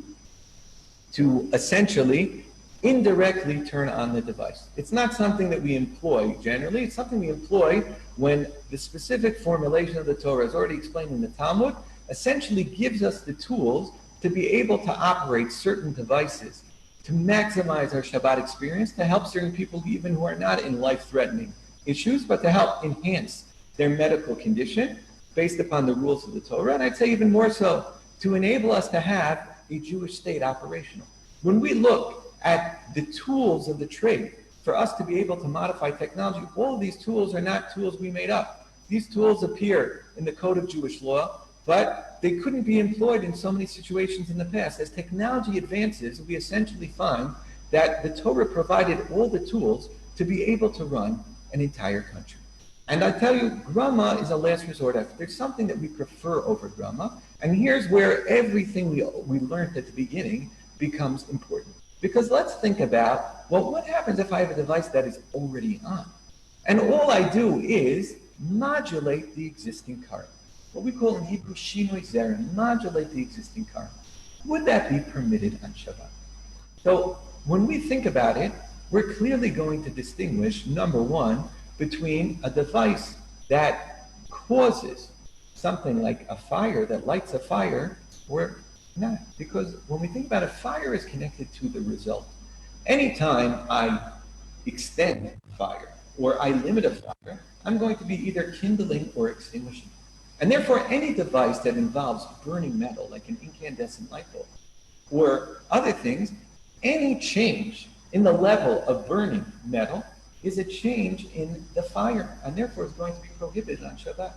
essentially indirectly turn on the device. It's not something that we employ generally. It's something we employ when the specific formulation of the Torah, as already explained in the Talmud, essentially gives us the tools to be able to operate certain devices, to maximize our Shabbat experience, to help certain people even who are not in life-threatening issues, but to help enhance their medical condition based upon the rules of the Torah, and I'd say even more so, to enable us to have a Jewish state operational. When we look at the tools of the trade for us to be able to modify technology, all of these tools are not tools we made up. These tools appear in the Code of Jewish Law, but they couldn't be employed in so many situations in the past. As technology advances, we essentially find that the Torah provided all the tools to be able to run an entire country. And I tell you, Grumma is a last resort effort. There's something that we prefer over Grumma, and here's where everything we learned at the beginning becomes important. Because let's think about, well, what happens if I have a device that is already on? And all I do is modulate the existing current. What we call in Hebrew shinui zeren, modulate the existing current. Would that be permitted on Shabbat? So when we think about it, we're clearly going to distinguish, number one, between a device that causes something like a fire, that lights a fire, or not. Because when we think about it, fire is connected to the result. Anytime I extend fire or I limit a fire, I'm going to be either kindling or extinguishing. And therefore, any device that involves burning metal, like an incandescent light bulb, or other things, any change in the level of burning metal is a change in the fire, and therefore is going to be prohibited on Shabbat.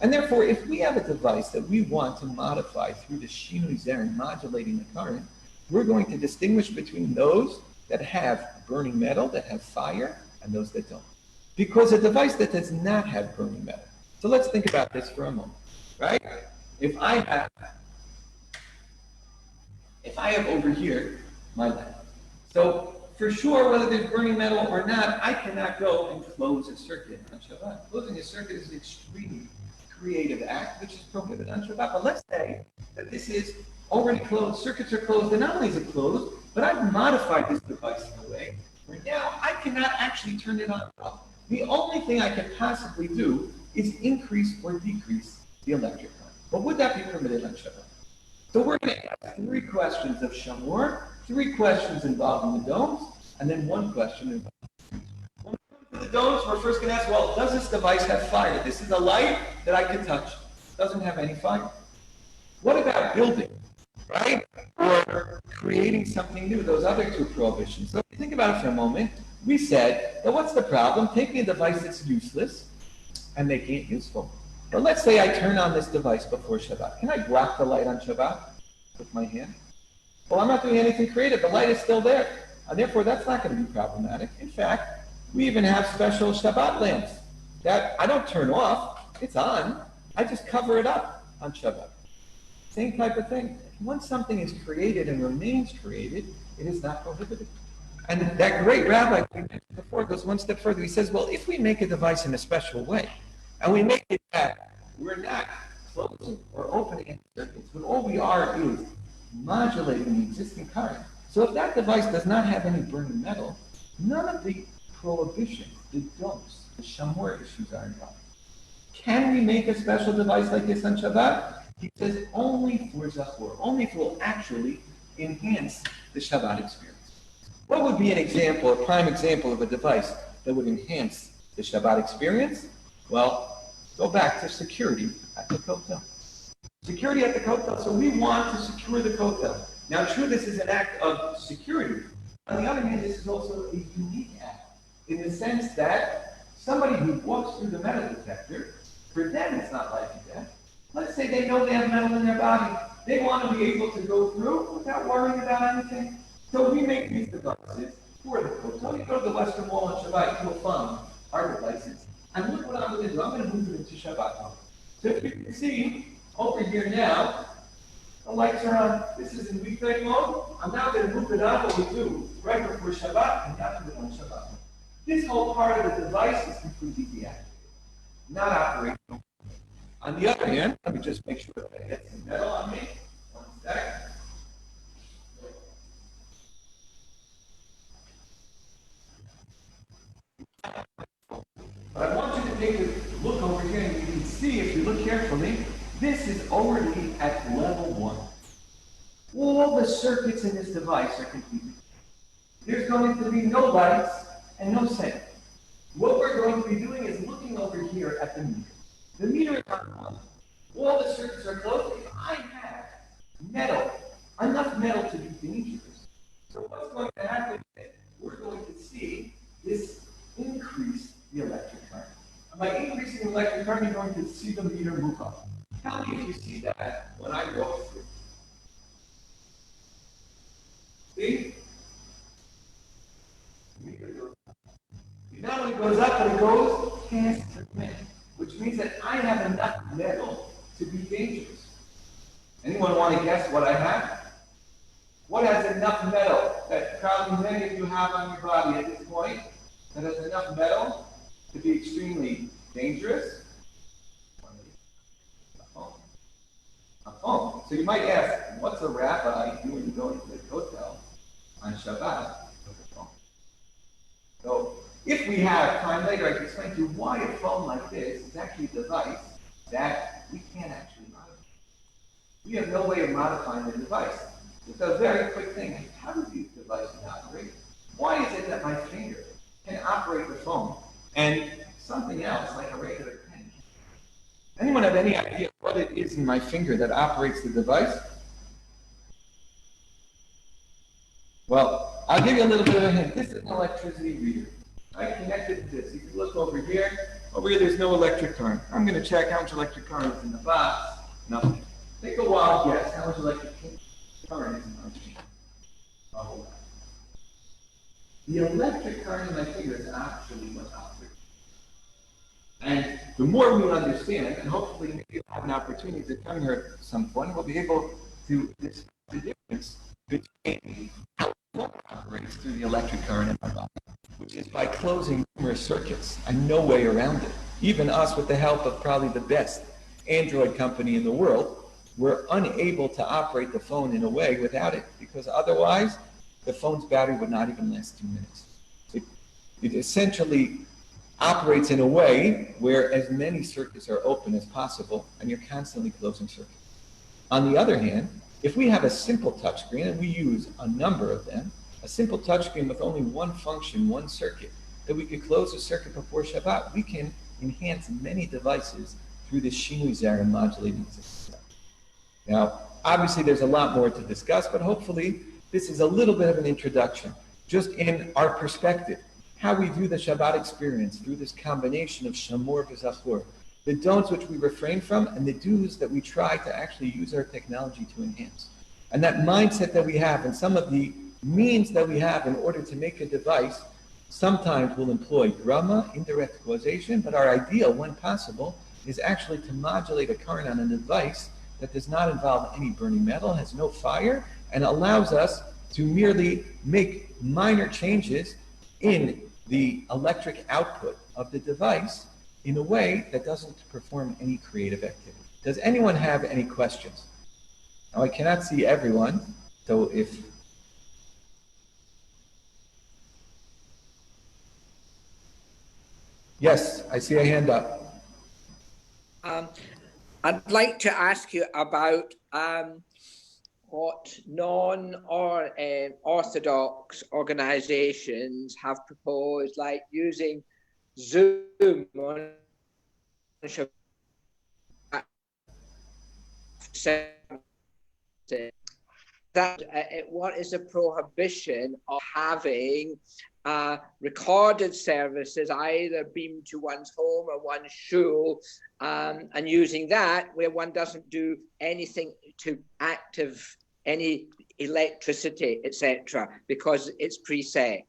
And therefore, if we have a device that we want to modify through the shinui zeren, modulating the current, we're going to distinguish between those that have burning metal, that have fire, and those that don't. Because a device that does not have burning metal. So let's think about this for a moment, right? If I have over here my lamp. So for sure, whether there's burning metal or not, I cannot go and close a circuit on Shabbat. Closing a circuit is an extremely creative act, which is prohibited on Shabbat. But let's say that this is already closed, circuits are closed, and not only is it closed, but I've modified this device in a way where now I cannot actually turn it on. The only thing I can possibly do is increase or decrease the electric current. But would that be permitted on Shabbat? So we're going to ask 3 questions of Shamor, 3 questions involving the domes, and then 1 question involving when we come to the domes, we're first going to ask, well, does this device have fire? This is a light that I can touch. It doesn't have any fire. What about building, right? Or creating something new, those other 2 prohibitions. So if you think about it for a moment, we said, well, what's the problem? Take me a device that's useless and making it useful. But let's say I turn on this device before Shabbat. Can I block the light on Shabbat with my hand? Well, I'm not doing anything creative. The light is still there. And therefore, that's not going to be problematic. In fact, we even have special Shabbat lamps that I don't turn off. It's on. I just cover it up on Shabbat. Same type of thing. Once something is created and remains created, it is not prohibited. And that great rabbi we mentioned before goes one step further. He says, well, if we make a device in a special way, and we make it that we're not closing or opening circuits, but all we are is modulating the existing current. So if that device does not have any burning metal, none of the prohibitions, the dose, the shamor issues are involved. Can we make a special device like this on Shabbat? He says only for Zachor, only if it will actually enhance the Shabbat experience. What would be an example, a prime example of a device that would enhance the Shabbat experience? Well, go back to security at the kotel. Security at the kotel. So we want to secure the kotel. Now, true, this is an act of security. On the other hand, this is also a unique act in the sense that somebody who walks through the metal detector, for them it's not life and death. Let's say they know they have metal in their body. They want to be able to go through without worrying about anything. So we make these devices for the hotel. You go to the Western Wall on Shabbat, you'll find our devices. And look what I'm going to do. I'm going to move it into Shabbat mode. So if you can see over here now, the lights are on. This is in weekday mode. I'm now going to move it on what we do right before Shabbat and after the on Shabbat mode. This whole part of the device is completely deactivated, not operational. On the other hand, let me just make sure that I get some metal on me. One sec. But I want you to take a look over here, and you can see, if you look carefully, this is already at level 1. All the circuits in this device are completed. There's going to be no lights and no sound. What we're going to be doing is looking over here at the meter. The meter is on. All the circuits are closed. If I have metal, enough metal to be dangerous, so what's going to happen is we're going to see this increase the electric current. And by increasing the electric current, you're going to see the meter move up. Tell me if you see that when I walk through. See? The meter goes up. Not only goes up, but it goes past the limit, which means that I have enough metal to be dangerous. Anyone want to guess what I have? What has enough metal that probably many of you have on your body at this point that has enough metal to be extremely dangerous? A phone. So you might ask, what's a rabbi doing going to the hotel on Shabbat with a phone? So if we have time later, I can explain to you why a phone like this is actually a device that we can't actually modify. We have no way of modifying the device. It's a very quick thing. How do these devices operate? Why is it that my finger can operate the phone and something else like a regular pen? Anyone have any idea what it is in my finger that operates the device? Well, I'll give you a little bit of a hint. This is an electricity reader. I connected to this. If you look over here there's no electric current. I'm going to check how much electric current is in the box. Nothing. Take a wild guess how much electric current is in my finger. A whole lot. The electric current in my finger is actually what operates. And the more we understand, and hopefully maybe you'll have an opportunity to come here at some point, we'll be able to discuss the difference between how the phone operates through the electric current in my body, which is by closing numerous circuits and no way around it. Even us, with the help of probably the best Android company in the world, we're unable to operate the phone in a way without it, because otherwise the phone's battery would not even last 2 minutes. It essentially operates in a way where as many circuits are open as possible, and you're constantly closing circuits. On the other hand, if we have a simple touchscreen, and we use a number of them, a simple touchscreen with only one function, one circuit, that we could close a circuit before Shabbat, we can enhance many devices through this Shinui Zera modulating system. Now, obviously there's a lot more to discuss, but hopefully this is a little bit of an introduction, just in our perspective, how we view the Shabbat experience through this combination of Shamor v'Zachor, the don'ts which we refrain from, and the do's that we try to actually use our technology to enhance. And that mindset that we have, and some of the means that we have in order to make a device, sometimes will employ drama, indirect causation, but our ideal, when possible, is actually to modulate a current on a device that does not involve any burning metal, has no fire, and allows us to merely make minor changes in the electric output of the device in a way that doesn't perform any creative activity. Does anyone have any questions? Now, I cannot see everyone, so if... Yes, I see a hand up. I'd like to ask you about what non-orthodox organizations have proposed, like using Zoom on that what is the prohibition of having recorded services either beamed to one's home or one's shul, and using that where one doesn't do anything to active any electricity, etc., because it's preset.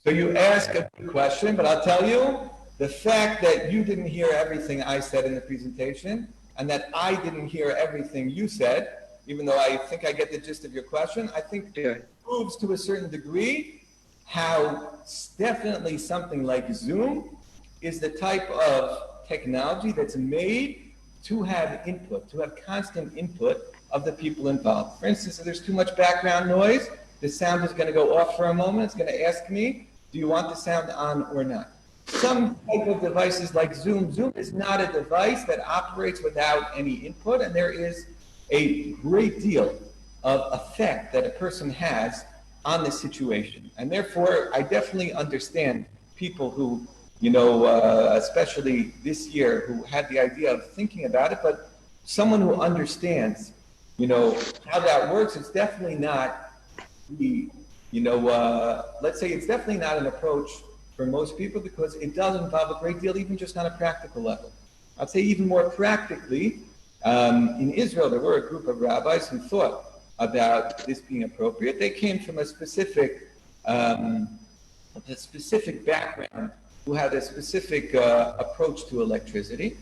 So you ask a good question, but I'll tell you, the fact that you didn't hear everything I said in the presentation, and that I didn't hear everything you said, even though I think I get the gist of your question, I think proves to a certain degree how definitely something like Zoom is the type of technology that's made to have input, to have constant input of the people involved. For instance, if there's too much background noise, the sound is going to go off for a moment. It's going to ask me, do you want the sound on or not? Some type of devices like Zoom. Zoom is not a device that operates without any input, and there is a great deal of effect that a person has on the situation. And therefore, I definitely understand people who, especially this year, who had the idea of thinking about it, but someone who understands, how that works, it's definitely not the, let's say it's definitely not an approach for most people, because it does involve a great deal, even just on a practical level. I'd say even more practically, in Israel, there were a group of rabbis who thought about this being appropriate. They came from a specific background, who had a specific approach to electricity,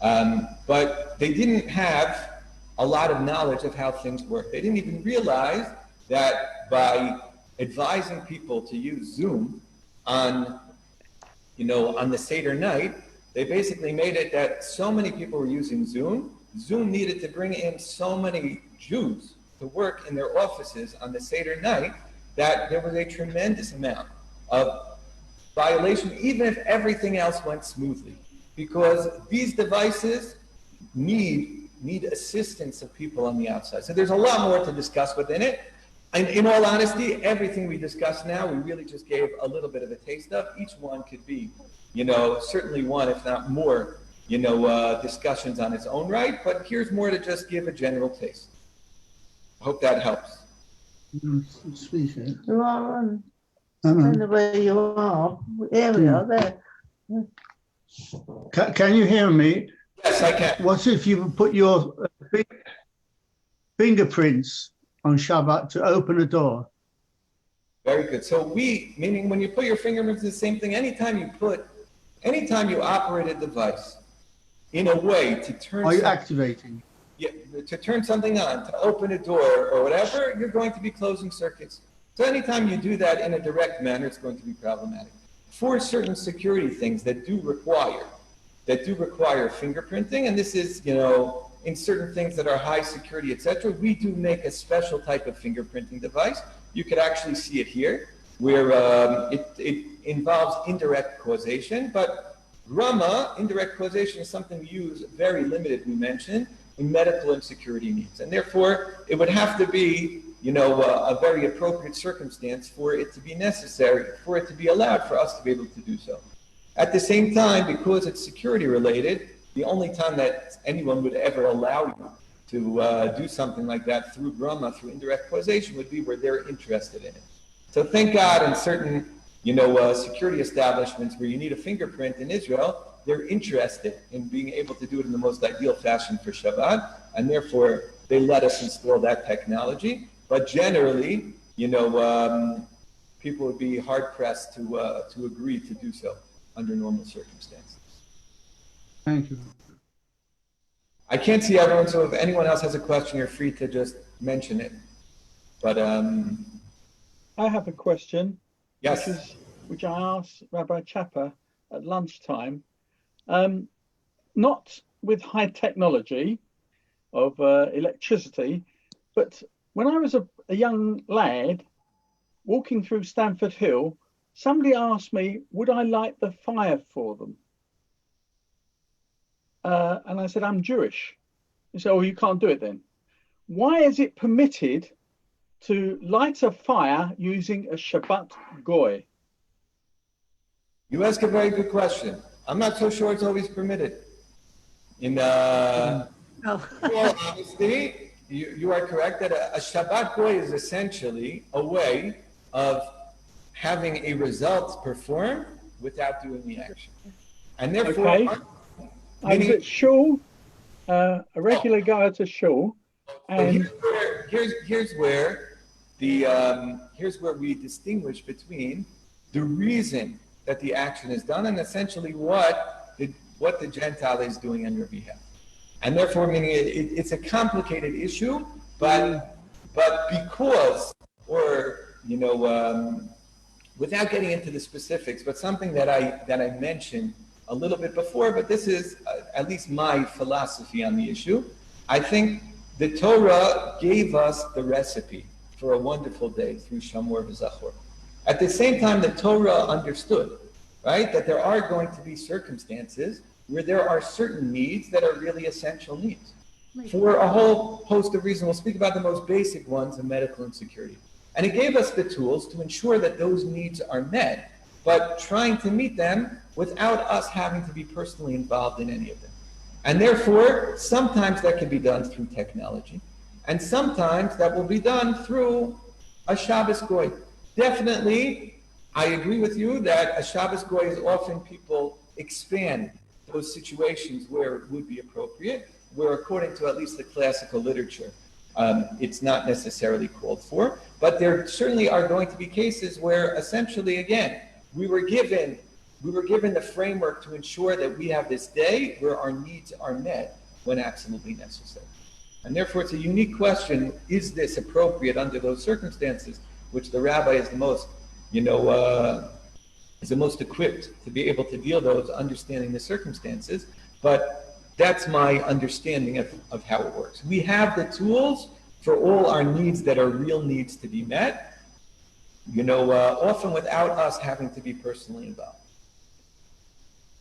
but they didn't have a lot of knowledge of how things work. They didn't even realize that by advising people to use Zoom on the Seder night, they basically made it that so many people were using Zoom. Zoom needed to bring in so many Jews to work in their offices on the Seder night that there was a tremendous amount of violation, even if everything else went smoothly, because these devices need assistance of people on the outside. So there's a lot more to discuss within it. And in all honesty, everything we discussed now, we really just gave a little bit of a taste of. Each one could be, certainly one, if not more, discussions on its own right. But here's more to just give a general taste. I hope that helps. You are on the way you are. Here we are there. Can you hear me? Yes, I can. What if you put your fingerprints on Shabbat to open a door? Very good. So meaning when you put your fingerprints, the same thing. Anytime you operate a device in a way to turn. Are you activating? Yeah, to turn something on, to open a door or whatever, you're going to be closing circuits. So anytime you do that in a direct manner, it's going to be problematic. For certain security things that do require fingerprinting, and this is, in certain things that are high security, etc., we do make a special type of fingerprinting device. You could actually see it here, where it involves indirect causation, but Rama, indirect causation, is something we use very limited, we mentioned, in medical and security needs. And therefore, it would have to be, a very appropriate circumstance for it to be necessary, for it to be allowed for us to be able to do so. At the same time, because it's security related, the only time that anyone would ever allow you to do something like that through Brahma, through indirect causation, would be where they're interested in it. So thank God in certain, security establishments where you need a fingerprint in Israel, they're interested in being able to do it in the most ideal fashion for Shabbat, and therefore they let us install that technology. But generally, people would be hard pressed to agree to do so under normal circumstances. Thank you. I can't see everyone, so if anyone else has a question, you're free to just mention it. But I have a question. Yes. Which I asked Rabbi Chapa at lunchtime. Not with high technology of electricity, but when I was a young lad walking through Stamford Hill, somebody asked me, would I light the fire for them? And I said, I'm Jewish. He said, oh, you can't do it then. Why is it permitted to light a fire using a Shabbat goy? You ask a very good question. I'm not so sure it's always permitted. In all honesty, you are correct that a Shabbat goy is essentially a way of having a result performed without doing the action. And therefore, okay. I was at shul, a regular guy at a shul, and here's where we distinguish between the reason that the action is done, and essentially what the Gentile is doing on your behalf. And therefore, meaning it's a complicated issue, but because, or without getting into the specifics, but something that I mentioned a little bit before, but this is at least my philosophy on the issue. I think the Torah gave us the recipe for a wonderful day through Shamor v'Zachor. At the same time, the Torah understood, right, that there are going to be circumstances where there are certain needs that are really essential needs for a whole host of reasons. We'll speak about the most basic ones of medical insecurity. And it gave us the tools to ensure that those needs are met, but trying to meet them without us having to be personally involved in any of them. And therefore, sometimes that can be done through technology, and sometimes that will be done through a Shabbos Goy. Definitely, I agree with you that a Shabbos Goy is often people expand those situations where it would be appropriate, where according to at least the classical literature, it's not necessarily called for. But there certainly are going to be cases where essentially, again, we were given the framework to ensure that we have this day where our needs are met when absolutely necessary. And therefore, it's a unique question: is this appropriate under those circumstances? Which the rabbi is the most, is the most equipped to be able to deal those, understanding the circumstances. But that's my understanding of how it works. We have the tools for all our needs that are real needs to be met, often without us having to be personally involved.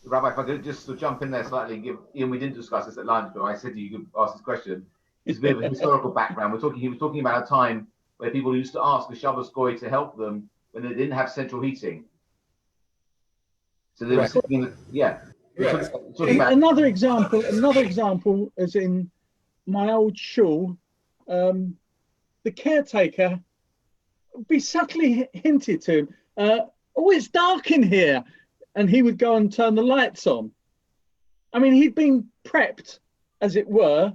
Rabbi, if I could just jump in there slightly and give Ian, we didn't discuss this at lunch, but I said to you could ask this question. It's a bit of a historical background. He was talking about a time where people used to ask the Shabbos Goy to help them when they didn't have central heating. So they were sitting Another example is in my old shul, the caretaker would be subtly hinted to him, oh, it's dark in here. And he would go and turn the lights on. I mean, he'd been prepped, as it were,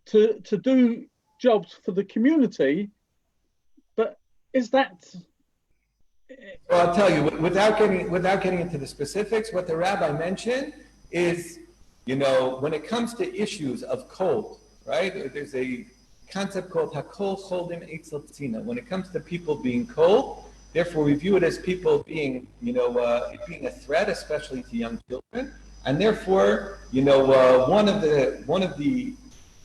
to do jobs for the community. But is that? Well, I'll tell you, without getting into the specifics, what the rabbi mentioned is, when it comes to issues of cold, right? There's a concept called hakol choldim eitzel tzina. When it comes to people being cold, therefore we view it as people being, it being a threat, especially to young children. And therefore, one of the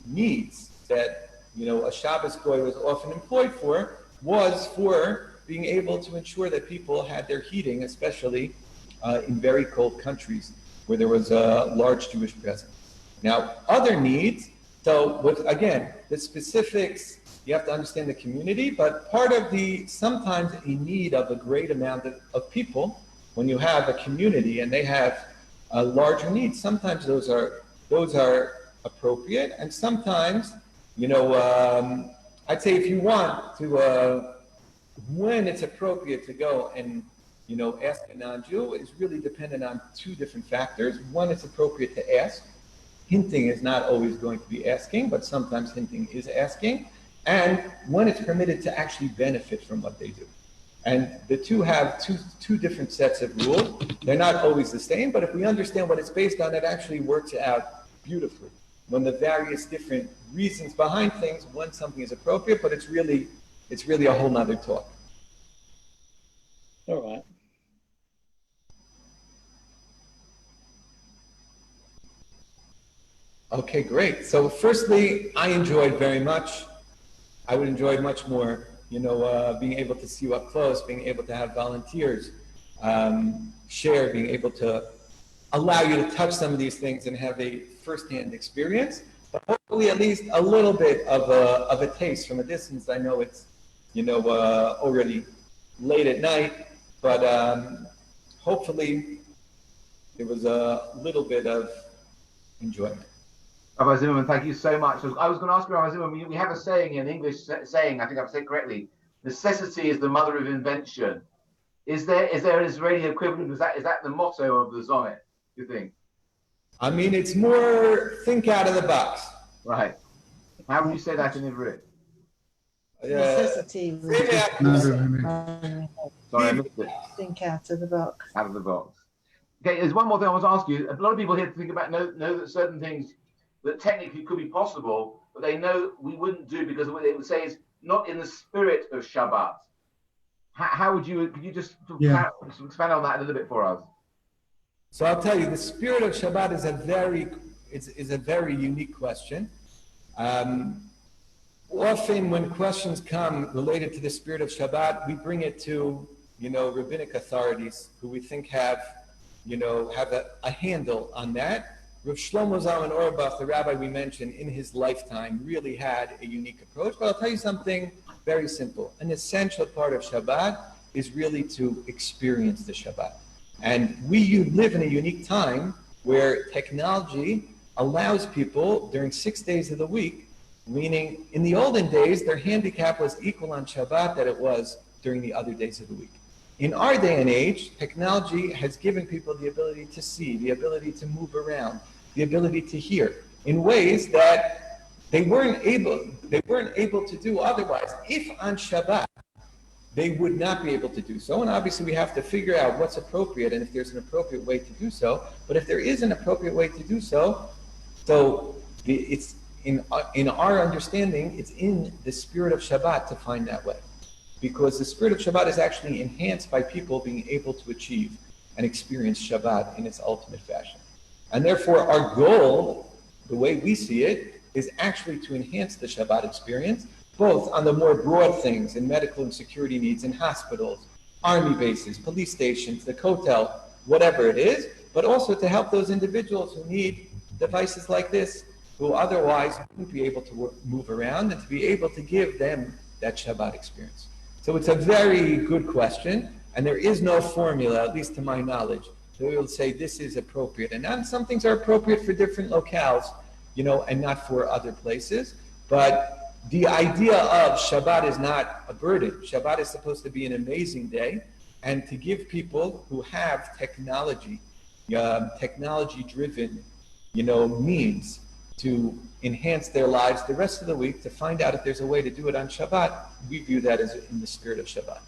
needs that, a Shabbos Goy was often employed for was for being able to ensure that people had their heating, especially in very cold countries where there was a large Jewish presence. Now, other needs, so with, again, the specifics, you have to understand the community, but part of sometimes a need of a great amount of people, when you have a community and they have a larger need, sometimes those are appropriate, and sometimes, I'd say if you want to, when it's appropriate to go and, ask a non-Jew is really dependent on two different factors. One, it's appropriate to ask. Hinting is not always going to be asking, but sometimes hinting is asking. And when it's permitted to actually benefit from what they do. And the two have two different sets of rules. They're not always the same, but if we understand what it's based on, it actually works out beautifully. When the various different reasons behind things, when something is appropriate, but it's really a whole nother talk. All right. Okay, great. So firstly, I enjoyed very much. I would enjoy much more, being able to see you up close, being able to have volunteers share, being able to allow you to touch some of these things and have a firsthand experience. But hopefully, at least a little bit of a taste from a distance. I know it's, already late at night, but hopefully there was a little bit of enjoyment. Rabbi Zimmerman, thank you so much. I was going to ask you, Rabbi Zimmerman, we have a saying in English, saying, I think I've said correctly, necessity is the mother of invention. Is there an Israeli equivalent? Is that the motto of the Zomet, you think? I mean, it's more think out of the box. Right. How would you say that in Hebrew? Necessity. Sorry, I missed it. Think out of the box. Out of the box. Okay, there's one more thing I want to ask you. A lot of people here think about know that certain things that technically could be possible, but they know we wouldn't do because what they would say is not in the spirit of Shabbat. How would you? Could you just expand on that a little bit for us? So I'll tell you, the spirit of Shabbat is a very unique question. Often when questions come related to the spirit of Shabbat, we bring it to, rabbinic authorities who we think have a handle on that. Rav Shlomo Zalman Auerbach, the rabbi we mentioned, in his lifetime really had a unique approach. But I'll tell you something very simple. An essential part of Shabbat is really to experience the Shabbat. And we live in a unique time where technology allows people during 6 days of the week, meaning in the olden days, their handicap was equal on Shabbat that it was during the other days of the week. In our day and age, technology has given people the ability to see, the ability to move around, the ability to hear in ways that they weren't able to do otherwise. If on Shabbat, they would not be able to do so. And obviously we have to figure out what's appropriate and if there's an appropriate way to do so. But if there is an appropriate way to do so, it's in our understanding, it's in the spirit of Shabbat to find that way. Because the spirit of Shabbat is actually enhanced by people being able to achieve and experience Shabbat in its ultimate fashion. And therefore, our goal, the way we see it, is actually to enhance the Shabbat experience, both on the more broad things in medical and security needs in hospitals, army bases, police stations, the kotel, whatever it is, but also to help those individuals who need devices like this, who otherwise wouldn't be able to move around, and to be able to give them that Shabbat experience. So it's a very good question, and there is no formula, at least to my knowledge, that we will say this is appropriate. And not some things are appropriate for different locales, and not for other places. But the idea of Shabbat is not a burden. Shabbat is supposed to be an amazing day, and to give people who have technology-driven, means to enhance their lives the rest of the week, to find out if there's a way to do it on Shabbat, we view that as in the spirit of Shabbat.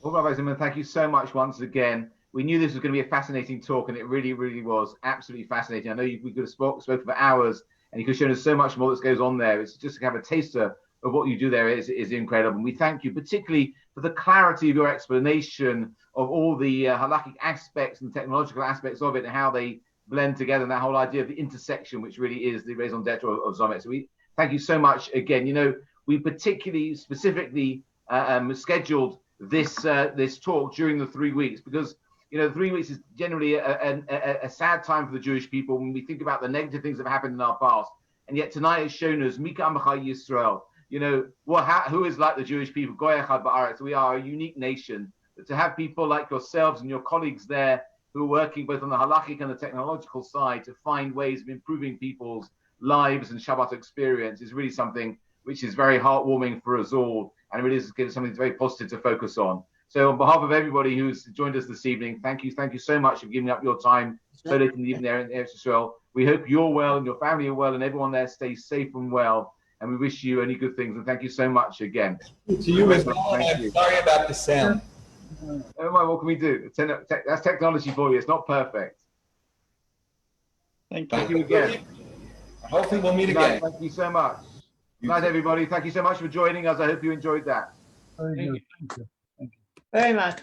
Well, Rabbi Zimmerman, thank you so much once again. We knew this was going to be a fascinating talk, and it really, really was absolutely fascinating. I know we could have spoken for hours, and you could have shown us so much more that goes on there. It's just to have a taster of what you do there is incredible. And we thank you particularly for the clarity of your explanation of all the halakhic aspects and technological aspects of it and how they blend together, and that whole idea of the intersection, which really is the raison d'etre of Zomet. So we thank you so much again. We particularly specifically scheduled this talk during the 3 weeks because 3 weeks is generally a sad time for the Jewish people when we think about the negative things that have happened in our past. And yet tonight has shown us Mika Amachai Yisrael. Who is like the Jewish people? Goy Echad Ba'aretz. We are a unique nation. To have people like yourselves and your colleagues there who are working both on the halachic and the technological side to find ways of improving people's lives and Shabbat experience is really something which is very heartwarming for us all, and it really is something very positive to focus on. So on behalf of everybody who's joined us this evening, thank you so much for giving up your time so late in the evening there in Eretz Yisrael. We hope you're well and your family are well and everyone there stays safe and well, and we wish you only good things, and thank you so much again. To you as well, and I'm sorry about the sound. Never mind, what can we do? That's technology for you. It's not perfect. Thank you again. Hopefully we'll meet again. Thank you so much. Good night, everybody. Thank you so much for joining us. I hope you enjoyed that. Very much.